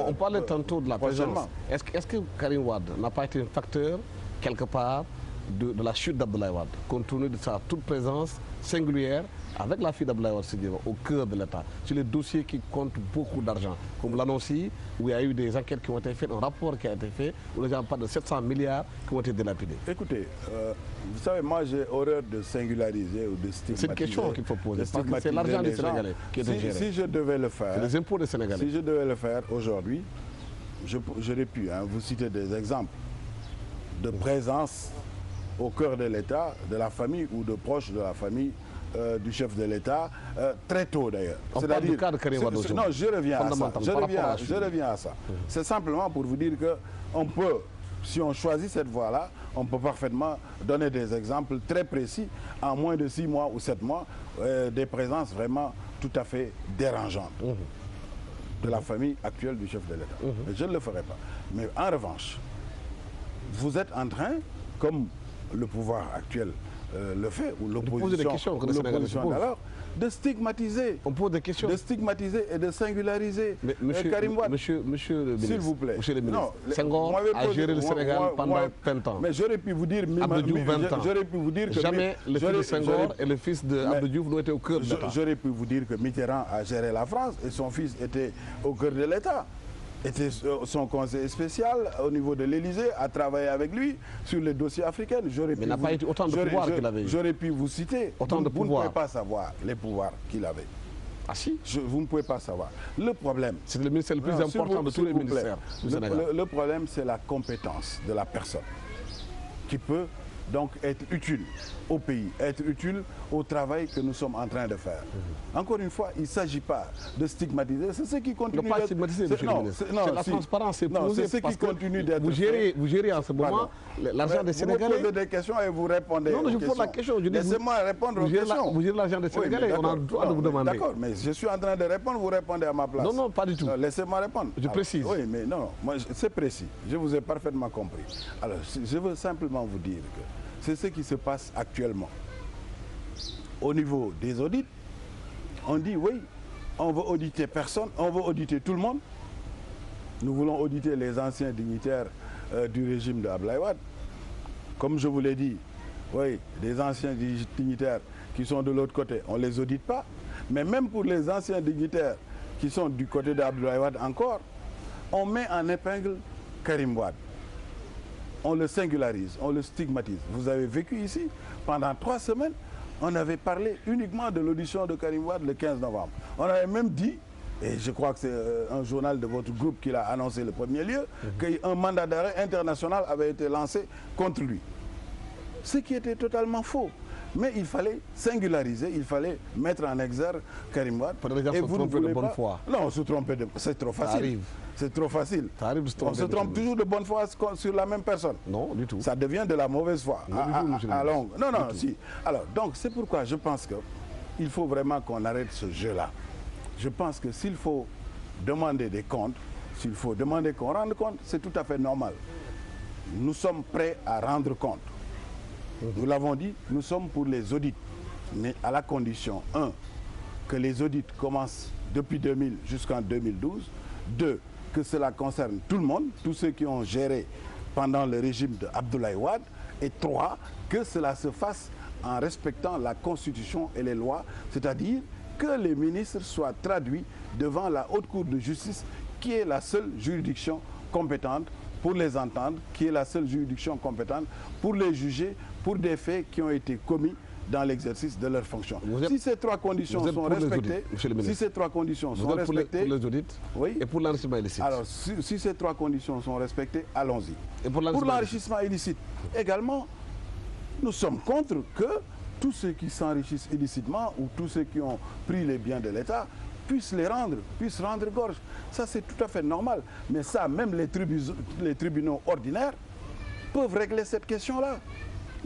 On parlait tantôt de la présence. Est-ce que Karim Wade n'a pas été un facteur quelque part de la chute d'Abdoulaye Wade, compte tenu de sa toute présence singulière avec la fille d'Abdoulaye Wade au cœur de l'État, sur les dossiers qui comptent beaucoup d'argent, comme l'annonce où il y a eu des enquêtes qui ont été faites, un rapport qui a été fait, où les gens parlent de 700 milliards qui ont été dilapidés. Écoutez, vous savez, moi j'ai horreur de singulariser ou de stigmatiser. C'est une question qu'il faut poser, parce que c'est l'argent des Sénégalais qui est géré. Si je devais le faire, les impôts des Sénégalais. Si je devais le faire aujourd'hui, j'aurais pu vous citer des exemples de présence au cœur de l'État, de la famille ou de proches de la famille du chef de l'État, très tôt d'ailleurs. On parle du cas de Karim Wade. Non, je reviens à ça. C'est simplement pour vous dire qu'on peut, si on choisit cette voie-là, on peut parfaitement donner des exemples très précis en moins de 6 mois ou 7 mois, des présences vraiment tout à fait dérangeantes de la famille actuelle du chef de l'État. Mais je ne le ferai pas. Mais en revanche, vous êtes en train, comme le pouvoir actuel le fait, ou l'opposition alors, de stigmatiser. On pose des questions. De stigmatiser et de singulariser Karim Wade. Monsieur le ministre, s'il vous plaît. Monsieur le ministre, Senghor a géré le Sénégal pendant 20 ans. Mais j'aurais pu vous dire... Abdou Diouf, 20 ans. J'aurais pu vous dire que... Jamais le fils de Senghor et le fils d'Abdou Diouf n'ont été au cœur de l'État. J'aurais pu vous dire que Mitterrand a géré la France et son fils était au cœur de l'État. était son conseiller spécial au niveau de l'Élysée, a travaillé avec lui sur les dossiers africains. Mais n'a pas eu autant de pouvoir qu'il avait. J'aurais pu vous citer. Autant de pouvoir. Vous ne pouvez pas savoir les pouvoirs qu'il avait. Ah si? Vous ne pouvez pas savoir. Le problème... C'est le ministère le plus important de tous les ministères du Sénégal. Le problème, c'est la compétence de la personne qui peut donc être utile au pays, être utile au travail que nous sommes en train de faire. Encore une fois, il ne s'agit pas de stigmatiser, c'est ce qui continue d'être... Ne pas stigmatiser, monsieur le ministre. C'est la transparence, c'est posé ce qui continue d'être... Vous gérez en ce moment l'argent des Sénégalais. Vous posez des questions et vous répondez Non, je pose la question. Laissez-moi répondre aux questions. Vous gérez l'argent des Sénégalais, on a le droit de vous demander. D'accord, mais je suis en train de répondre, vous répondez à ma place. Non, non, pas du tout. Laissez-moi répondre. Je précise. Oui, mais non, c'est précis. Je vous ai parfaitement compris. Alors, je veux simplement vous dire que c'est ce qui se passe actuellement. Au niveau des audits, on dit oui, on veut auditer personne, on veut auditer tout le monde. Nous voulons auditer les anciens dignitaires du régime de Abdoulaye Wade. Comme je vous l'ai dit, oui, des anciens dignitaires qui sont de l'autre côté, on ne les audite pas. Mais même pour les anciens dignitaires qui sont du côté d'Abdoulaye Wade encore, on met en épingle Karim Wade. On le singularise, on le stigmatise. Vous avez vécu ici, pendant 3 semaines, on avait parlé uniquement de l'audition de Karim Wade le 15 novembre. On avait même dit, et je crois que c'est un journal de votre groupe qui l'a annoncé le premier lieu, qu'un mandat d'arrêt international avait été lancé contre lui. Ce qui était totalement faux. Mais il fallait singulariser, il fallait mettre en exergue Karim Wade. Et vous ne voulez de bonne foi. Non, se tromper, c'est trop facile. C'est trop facile. On se trompe toujours de bonne foi sur la même personne. Non, du tout. Ça devient de la mauvaise foi. À longue. Non, non, si. Alors, donc, c'est pourquoi je pense qu'il faut vraiment qu'on arrête ce jeu-là. Je pense que s'il faut demander des comptes, s'il faut demander qu'on rende compte, c'est tout à fait normal. Nous sommes prêts à rendre compte. Nous l'avons dit, nous sommes pour les audits, mais à la condition, 1, que les audits commencent depuis 2000 jusqu'en 2012, 2, que cela concerne tout le monde, tous ceux qui ont géré pendant le régime de Abdoulaye Wade, et 3, que cela se fasse en respectant la Constitution et les lois, c'est-à-dire que les ministres soient traduits devant la Haute Cour de justice, qui est la seule juridiction compétente pour les entendre, qui est la seule juridiction compétente pour les juger pour des faits qui ont été commis dans l'exercice de leurs fonctions. Si ces 3 conditions sont respectées, si ces 3 conditions sont respectées, pour les audits, oui, et pour l'enrichissement illicite. Alors, si ces 3 conditions sont respectées, allons-y. Et pour l'enrichissement illicite, également, nous sommes contre que tous ceux qui s'enrichissent illicitement ou tous ceux qui ont pris les biens de l'État puissent rendre gorge. Ça, c'est tout à fait normal. Mais ça, même les tribunaux ordinaires peuvent régler cette question-là.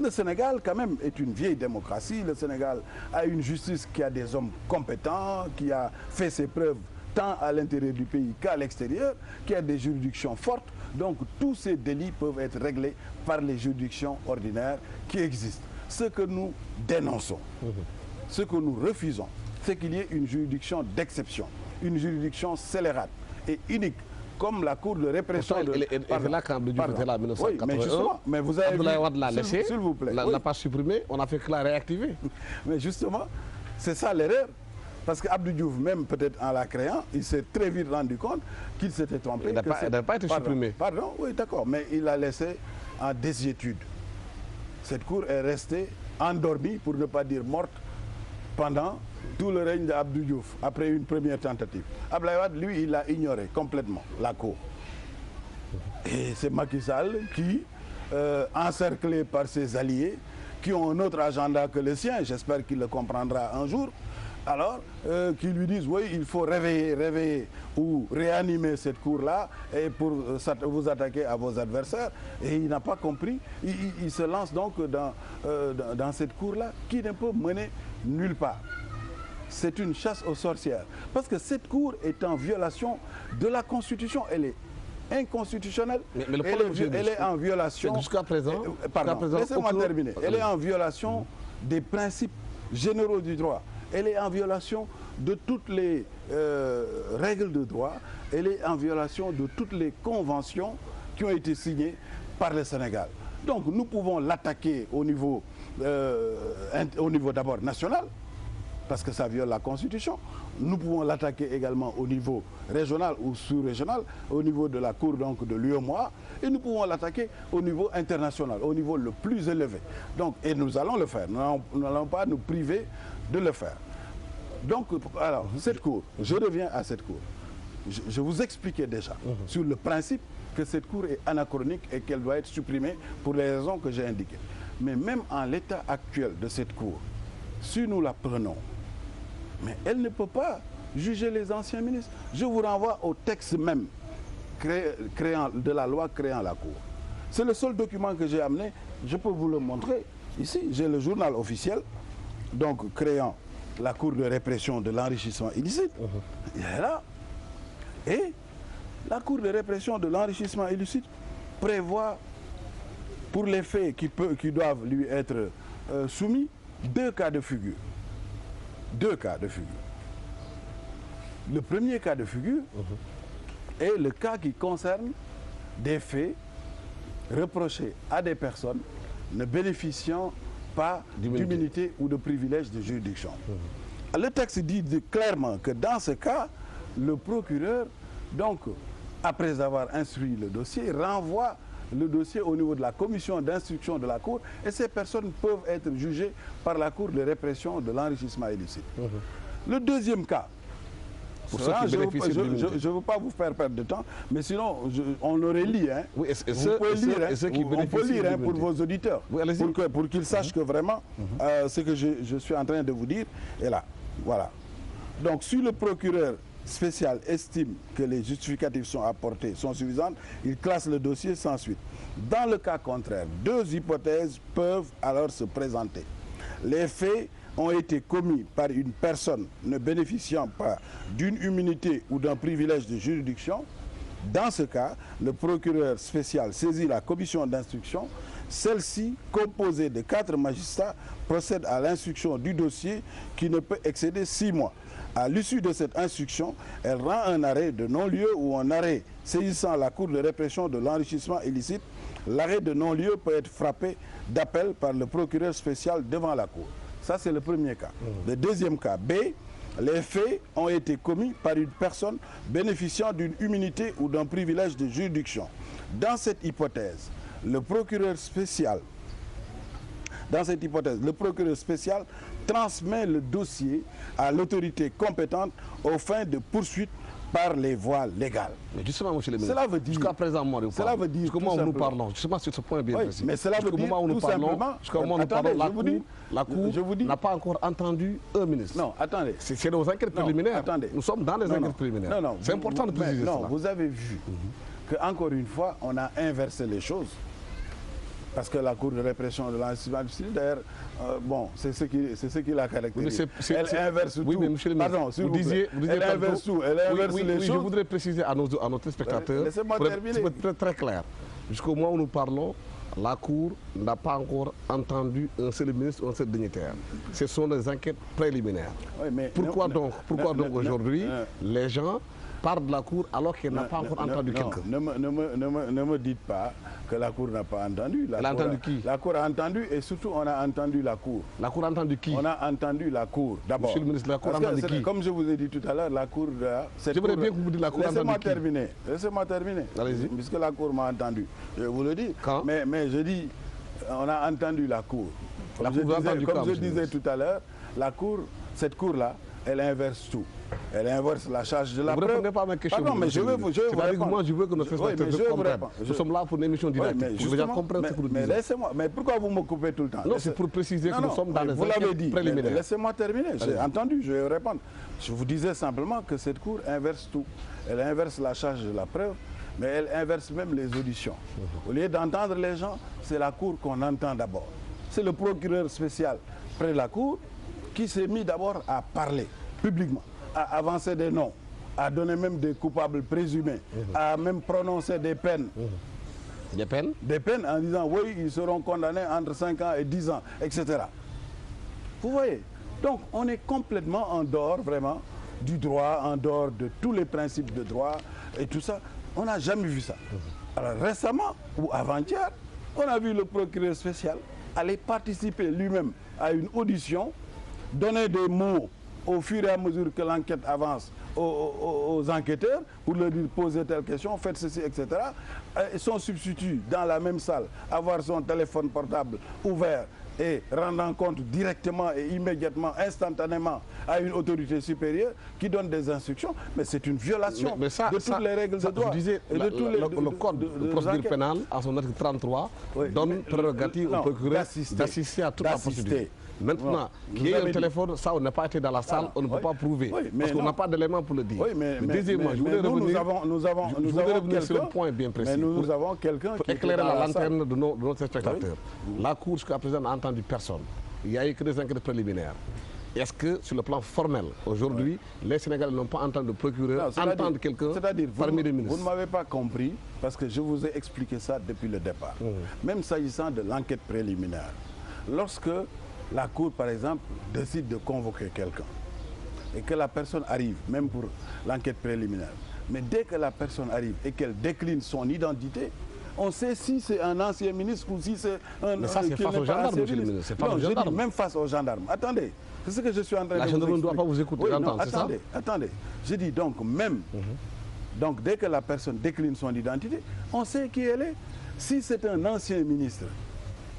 Le Sénégal, quand même, est une vieille démocratie. Le Sénégal a une justice qui a des hommes compétents, qui a fait ses preuves tant à l'intérieur du pays qu'à l'extérieur, qui a des juridictions fortes. Donc, tous ces délits peuvent être réglés par les juridictions ordinaires qui existent. Ce que nous dénonçons, ce que nous refusons, c'est qu'il y ait une juridiction d'exception, une juridiction scélérate et unique, comme la Cour de répression de... Et là, quand Abdou Diouf était là en 1981, mais justement, mais vous avez Abdoulaye Wade l'a laissé, s'il vous plaît, l'a pas supprimé, on a fait que la réactiver. Mais justement, c'est ça l'erreur. Parce qu'Abdou Diouf, même peut-être en la créant, il s'est très vite rendu compte qu'il s'était trompé. Il n'a pas été supprimé. Pardon, oui, d'accord, mais il l'a laissé en désuétude. Cette cour est restée endormie, pour ne pas dire morte, pendant tout le règne d'Abdou Diouf, après une première tentative. Abdoulaye Wade, lui, il a ignoré complètement la cour. Et c'est Macky Sall qui, encerclé par ses alliés, qui ont un autre agenda que le sien, j'espère qu'il le comprendra un jour, alors qui lui disent, oui, il faut réveiller ou réanimer cette cour-là et pour vous attaquer à vos adversaires. Et il n'a pas compris. Il se lance donc dans cette cour-là qui ne peut mener nulle part. C'est une chasse aux sorcières. Parce que cette cour est en violation de la Constitution. Elle est inconstitutionnelle. Mais le problème, elle est en violation... Jusqu'à présent... Pardon, laissez-moi terminer. Elle est en violation des principes généraux du droit. Elle est en violation de toutes les règles de droit. Elle est en violation de toutes les conventions qui ont été signées par le Sénégal. Donc nous pouvons l'attaquer au niveau d'abord national, parce que ça viole la Constitution. Nous pouvons l'attaquer également au niveau régional ou sous-régional, au niveau de la Cour donc de l'UEMOA, et nous pouvons l'attaquer au niveau international, au niveau le plus élevé. Donc, et nous allons le faire. Nous n'allons pas nous priver de le faire. Donc, alors, cette Cour, je reviens à cette Cour. Je vous expliquais déjà sur le principe que cette Cour est anachronique et qu'elle doit être supprimée pour les raisons que j'ai indiquées. Mais même en l'état actuel de cette Cour, si nous la prenons, mais elle ne peut pas juger les anciens ministres. Je vous renvoie au texte même de la loi créant la Cour. C'est le seul document que j'ai amené. Je peux vous le montrer. Ici, j'ai le journal officiel, donc créant la Cour de répression de l'enrichissement illicite. Il est là. Et la Cour de répression de l'enrichissement illicite prévoit, pour les faits qui doivent lui être soumis, 2 cas de figure. 2 cas de figure. Le premier cas de figure est le cas qui concerne des faits reprochés à des personnes ne bénéficiant pas d'immunité ou de privilèges de juridiction. Le texte dit clairement que dans ce cas, le procureur, donc, après avoir instruit le dossier, renvoie le dossier au niveau de la commission d'instruction de la Cour et ces personnes peuvent être jugées par la Cour de répression de l'enrichissement illicite. Le deuxième cas, pour ça, je ne veux pas vous faire perdre de temps, mais sinon, on aurait lu. Hein. Oui, vous pouvez lire, on peut lire pour vos auditeurs, pour qu'ils sachent que vraiment, ce que je suis en train de vous dire est là. Voilà. Donc, si le procureur spécial estime que les justificatifs sont apportés sont suffisants, il classe le dossier sans suite. Dans le cas contraire, 2 hypothèses peuvent alors se présenter. Les faits ont été commis par une personne ne bénéficiant pas d'une immunité ou d'un privilège de juridiction. Dans ce cas, le procureur spécial saisit la commission d'instruction. Celle-ci, composée de 4 magistrats, procède à l'instruction du dossier qui ne peut excéder 6 mois. À l'issue de cette instruction, elle rend un arrêt de non-lieu ou un arrêt saisissant la Cour de répression de l'enrichissement illicite. L'arrêt de non-lieu peut être frappé d'appel par le procureur spécial devant la Cour. Ça, c'est le premier cas. Le deuxième cas, B, les faits ont été commis par une personne bénéficiant d'une immunité ou d'un privilège de juridiction. Dans cette hypothèse, le procureur spécial transmet le dossier à l'autorité compétente aux fins de poursuite par les voies légales. Mais justement, monsieur le ministre, jusqu'à présent, moi, jusqu'au moment où nous parlons, justement sur ce point bien précis, mais cela veut dire jusqu'au moment où nous parlons, la Cour n'a pas encore entendu un ministre. Non, attendez. C'est nos enquêtes préliminaires. Attendez. Nous sommes dans les enquêtes préliminaires. C'est important de préciser cela. Non, vous avez vu qu'encore une fois, on a inversé les choses. Parce que la Cour de répression de l'enrichissement illicite, d'ailleurs, bon, c'est ce qui la caractérise. Elle inverse tout. Oui, mais monsieur le ministre, pardon, vous disiez elle inverse tout. Elle inverse les choses. Je voudrais préciser à nos téléspectateurs, laissez-moi terminer. Pour être très clair, jusqu'au moment où nous parlons, la Cour n'a pas encore entendu un seul ministre ou un seul dignitaire. Ce sont des enquêtes préliminaires. Oui, mais pourquoi donc aujourd'hui, les gens parlent de la Cour alors qu'elle n'a pas encore entendu quelqu'un? Ne me dites pas que la Cour n'a pas entendu. Elle a entendu qui? La Cour a entendu et surtout on a entendu la Cour. La Cour a entendu qui? On a entendu la Cour d'abord. Monsieur le ministre, la Cour a entendu qui? Comme je vous ai dit tout à l'heure, la Cour... J'aimerais bien que vous me dites la Cour a entendu qui? Laissez-moi terminer. Allez-y. Puisque la Cour m'a entendu. Je vous le dis. Quand? Mais je dis, on a entendu la Cour. Comme je disais tout à l'heure, la Cour, cette Cour-là, elle inverse tout. Elle inverse la charge de la preuve. Vous ne répondez pas à ma question. Pardon, mais je veux vous répondre. Moi, je veux que notre spectateur comprenne. Nous sommes là pour une émission didactique. Pour que les gens comprennent ce que nous disons. Mais laissez-moi. Mais pourquoi vous me coupez tout le temps? Non, c'est pour préciser que nous sommes dans les enquêtes préliminaires. Laissez-moi terminer. J'ai entendu, je vais répondre. Je vous disais simplement que cette Cour inverse tout. Elle inverse la charge de la preuve, mais elle inverse même les auditions. Au lieu d'entendre les gens, c'est la Cour qu'on entend d'abord. C'est le procureur spécial près de la Cour qui s'est mis d'abord à parler publiquement, à avancer des noms, à donner même des coupables présumés, à même prononcer des peines. Des peines? Des peines en disant oui, ils seront condamnés entre 5 ans et 10 ans, etc. Vous voyez? Donc on est complètement en dehors vraiment du droit, en dehors de tous les principes de droit et tout ça. On n'a jamais vu ça. Alors récemment, ou avant-hier, on a vu le procureur spécial aller participer lui-même à une audition, donner des mots au fur et à mesure que l'enquête avance aux enquêteurs pour leur dire poser telle question, faites ceci, etc. Et son substitut dans la même salle, avoir son téléphone portable ouvert et rendant compte directement et immédiatement, instantanément à une autorité supérieure qui donne des instructions, mais c'est une violation de toutes les règles de droit. Je disais, le code de procédure pénale, à son article 33, donne prérogative au procureur d'assister à toute la procédure. Maintenant, qu'il y ait un téléphone, ça, on n'a pas été dans la salle, on ne peut pas prouver, parce qu'on n'a pas d'éléments pour le dire. Oui, mais deuxièmement, je voulais revenir sur le point bien précis. Mais nous avons quelqu'un qui éclairer la lanterne de nos spectateurs. La Cour, jusqu'à présent, n'a entendu personne. Il n'y a eu que des enquêtes préliminaires. Est-ce que, sur le plan formel, aujourd'hui, les Sénégalais n'ont pas entendu le procureur entendre quelqu'un parmi les ministres? Vous ne m'avez pas compris, parce que je vous ai expliqué ça depuis le départ. Même s'agissant de l'enquête préliminaire. Lorsque la Cour, par exemple, décide de convoquer quelqu'un et que la personne arrive, même pour l'enquête préliminaire, mais dès que la personne arrive et qu'elle décline son identité, on sait si c'est un ancien ministre ou si c'est un... Mais ça, c'est face aux gendarmes, monsieur le ministre. Non, je dis même face aux gendarmes. Attendez, c'est ce que je suis en train de vous expliquer. La gendarmerie ne doit pas vous écouter, attendez. Je dis donc même, donc dès que la personne décline son identité, on sait qui elle est. Si c'est un ancien ministre,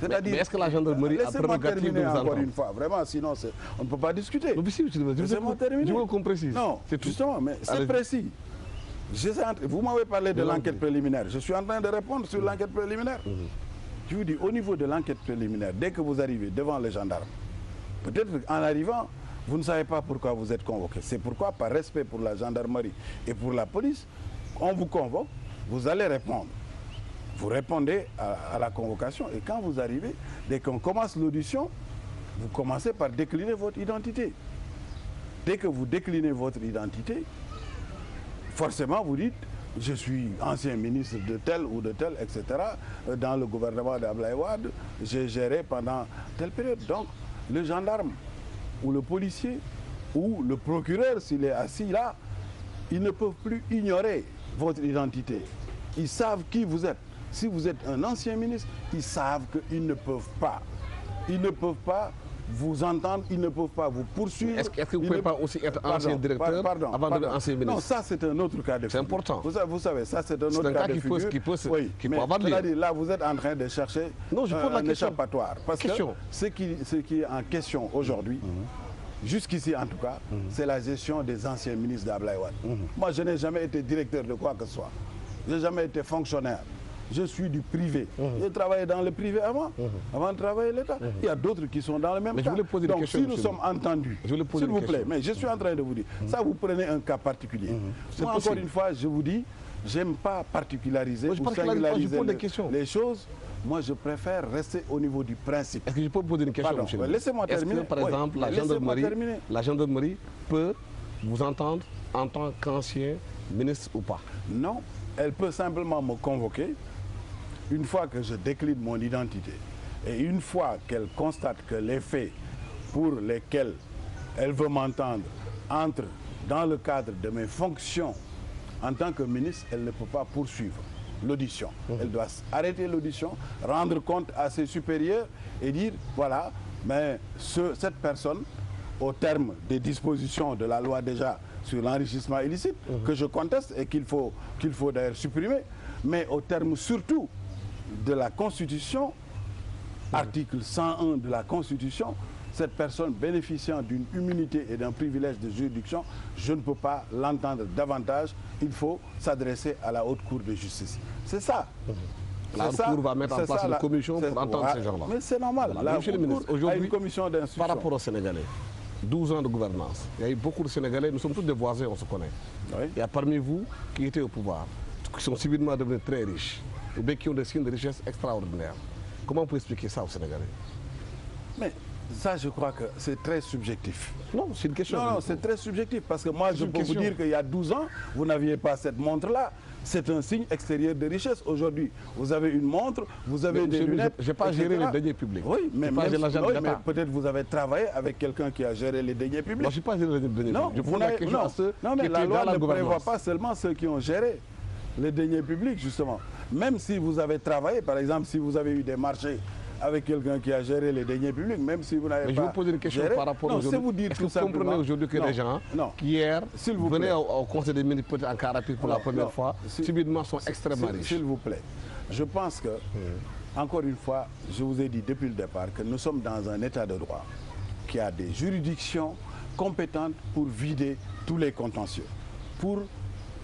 mais est-ce que la gendarmerie a prérogative de vous entendre? Encore une fois, vraiment, sinon on ne peut pas discuter. Laissez-moi terminer. Je veux qu'on précise. Non, justement, mais c'est précis. Vous m'avez parlé de l'enquête préliminaire. Je suis en train de répondre sur l'enquête préliminaire. Je vous dis, au niveau de l'enquête préliminaire, dès que vous arrivez devant les gendarmes, peut-être en arrivant, vous ne savez pas pourquoi vous êtes convoqué. C'est pourquoi, par respect pour la gendarmerie et pour la police, on vous convoque, vous allez répondre. Vous répondez à la convocation et quand vous arrivez, dès qu'on commence l'audition, vous commencez par décliner votre identité. Dès que vous déclinez votre identité, forcément vous dites « je suis ancien ministre de tel ou de tel, etc. Dans le gouvernement d'Abdoulaye Wade, j'ai géré pendant telle période. » Donc le gendarme ou le policier ou le procureur, s'il est assis là, ils ne peuvent plus ignorer votre identité. Ils savent qui vous êtes. Si vous êtes un ancien ministre, ils savent qu'ils ne peuvent pas. Ils ne peuvent pas vous entendre, ils ne peuvent pas vous poursuivre. Est-ce que vous ne pouvez pas aussi être ancien directeur avant d'être ancien ministre? Non, ça c'est un autre cas de figure. C'est important. Vous savez, ça c'est un autre cas de figure. Qui peut avoir lieu. Là, vous êtes en train de chercher un échappatoire. Parce que ce qui est en question aujourd'hui, jusqu'ici en tout cas, c'est la gestion des anciens ministres d'Abdoulaye Wade. Moi, je n'ai jamais été directeur de quoi que ce soit. Je n'ai jamais été fonctionnaire. Je suis du privé. J'ai travaillé dans le privé avant de travailler l'État. Il y a d'autres qui sont dans le même cas. Donc si nous sommes entendus, s'il vous plaît, mais je suis en train de vous dire, ça vous prenez un cas particulier. Moi, encore une fois, je vous dis, j'aime pas particulariser ou singulariser les choses. Moi, je préfère rester au niveau du principe. Est-ce que je peux vous poser une question, monsieur? Laissez-moi terminer. Est-ce que, par exemple, la gendarmerie peut vous entendre en tant qu'ancien ministre ou pas? Non, elle peut simplement me convoquer une fois que je décline mon identité et une fois qu'elle constate que les faits pour lesquels elle veut m'entendre entrent dans le cadre de mes fonctions en tant que ministre, elle ne peut pas poursuivre l'audition. Elle doit arrêter l'audition, rendre compte à ses supérieurs et dire, voilà, mais cette personne, au terme des dispositions de la loi déjà sur l'enrichissement illicite, que je conteste et qu'il faut d'ailleurs supprimer, mais au terme surtout de la Constitution, article 101 de la Constitution, cette personne bénéficiant d'une immunité et d'un privilège de juridiction, je ne peux pas l'entendre davantage. Il faut s'adresser à la Haute Cour de justice. C'est ça. La Haute Cour va mettre en place une commission pour entendre ces gens-là. Mais c'est normal. Monsieur le ministre, aujourd'hui, par rapport aux Sénégalais, 12 ans de gouvernance, il y a eu beaucoup de Sénégalais, nous sommes tous des voisins, on se connaît. Oui. Il y a parmi vous qui étaient au pouvoir, qui sont civilement devenus très riches, ou bien qui ont des signes de richesse extraordinaires. Comment on peut expliquer ça aux Sénégalais? Mais ça, je crois que c'est très subjectif. Non, c'est une question. Non, c'est très subjectif, parce que moi, je peux vous dire qu'il y a 12 ans, vous n'aviez pas cette montre-là. C'est un signe extérieur de richesse. Aujourd'hui, vous avez une montre, vous avez des lunettes. Je n'ai pas géré les deniers publics. Oui, mais peut-être vous avez travaillé avec quelqu'un qui a géré les deniers publics. Non, je n'ai pas géré les deniers publics. Je pose la question à ceux non, mais la loi ne prévoit pas seulement ceux qui ont géré les deniers publics, justement. Même si vous avez travaillé, par exemple, si vous avez eu des marchés avec quelqu'un qui a géré les deniers publics, même si vous n'avez pas. Je vous pose une question par rapport aujourd'hui. Non, c'est vous dire tout simplement. Vous comprenez aujourd'hui que les gens qui hier venaient au Conseil des ministres en car rapide pour la première fois, subitement sont extrêmement riches. S'il vous plaît, je pense que, encore une fois, je vous ai dit depuis le départ que nous sommes dans un état de droit qui a des juridictions compétentes pour vider tous les contentieux, pour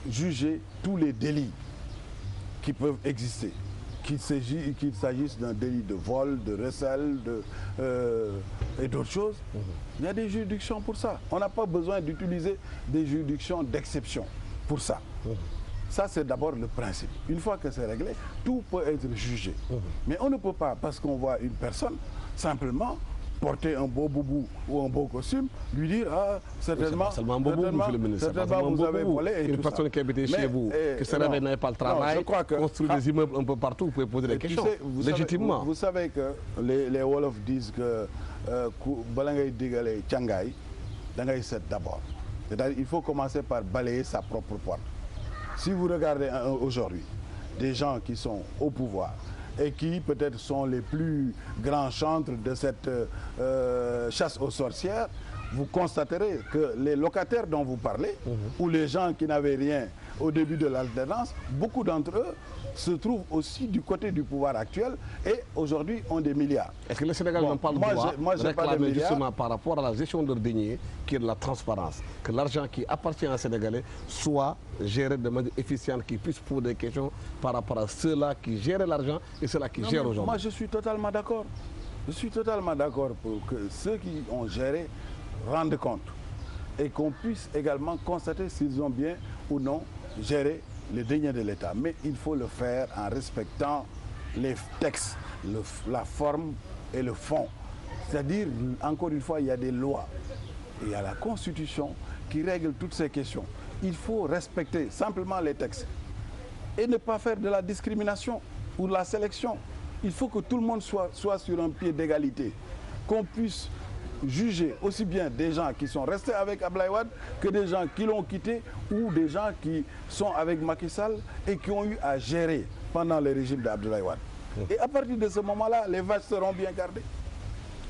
juger tous les délits qui peuvent exister, qu'il s'agisse d'un délit de vol, de recel et d'autres choses. Il y a des juridictions pour ça. On n'a pas besoin d'utiliser des juridictions d'exception pour ça. Ça, c'est d'abord le principe. Une fois que c'est réglé, tout peut être jugé. Mais on ne peut pas, parce qu'on voit une personne, simplement porter un beau boubou ou un beau costume, lui dire certainement, seulement un beau boubou, monsieur le ministre, vous avez volé et une personne qui habitait chez vous, qui se réveille, n'avait pas le travail, construit des immeubles un peu partout, vous pouvez poser des questions, légitimement. Vous savez que les Wolofs disent que balangay digale Tchangay, dangay set d'abord. C'est-à-dire il faut commencer par balayer sa propre porte. Si vous regardez aujourd'hui des gens qui sont au pouvoir et qui peut-être sont les plus grands chantres de cette chasse aux sorcières, vous constaterez que les locataires dont vous parlez, ou les gens qui n'avaient rien au début de l'alternance, beaucoup d'entre eux se trouvent aussi du côté du pouvoir actuel et aujourd'hui ont des milliards. Est-ce que les Sénégalais n'ont pas le droit de réclamer justement par rapport à la gestion de leurs deniers, qui est de la transparence, que l'argent qui appartient aux Sénégalais soit géré de manière efficiente, qui puisse poser des questions par rapport à ceux-là qui gèrent l'argent et ceux-là qui gèrent aujourd'hui? Moi, je suis totalement d'accord. Je suis totalement d'accord pour que ceux qui ont géré rendent compte et qu'on puisse également constater s'ils ont bien ou non géré les deniers de l'État. Mais il faut le faire en respectant les textes, la forme et le fond. C'est-à-dire, encore une fois, il y a des lois. Et il y a la Constitution qui règle toutes ces questions. Il faut respecter simplement les textes et ne pas faire de la discrimination ou de la sélection. Il faut que tout le monde soit sur un pied d'égalité, qu'on puisse juger aussi bien des gens qui sont restés avec Abdoulaye Wade que des gens qui l'ont quitté ou des gens qui sont avec Macky Sall et qui ont eu à gérer pendant le régime d'Abdoulaye Wade. Et à partir de ce moment-là, les vaches seront bien gardées.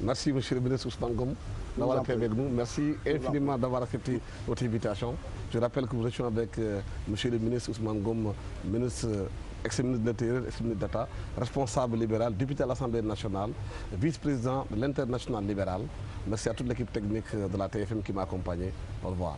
Merci, monsieur le ministre Ousmane Ngom, d'avoir été avec nous. Merci infiniment d'avoir accepté votre invitation. Je rappelle que vous étiez avec monsieur le ministre Ousmane Ngom, ex-ministre de l'Intérieur, ex-ministre d'État, responsable libéral, député à l'Assemblée nationale, vice-président de l'International libéral. Merci à toute l'équipe technique de la TFM qui m'a accompagné. Au revoir.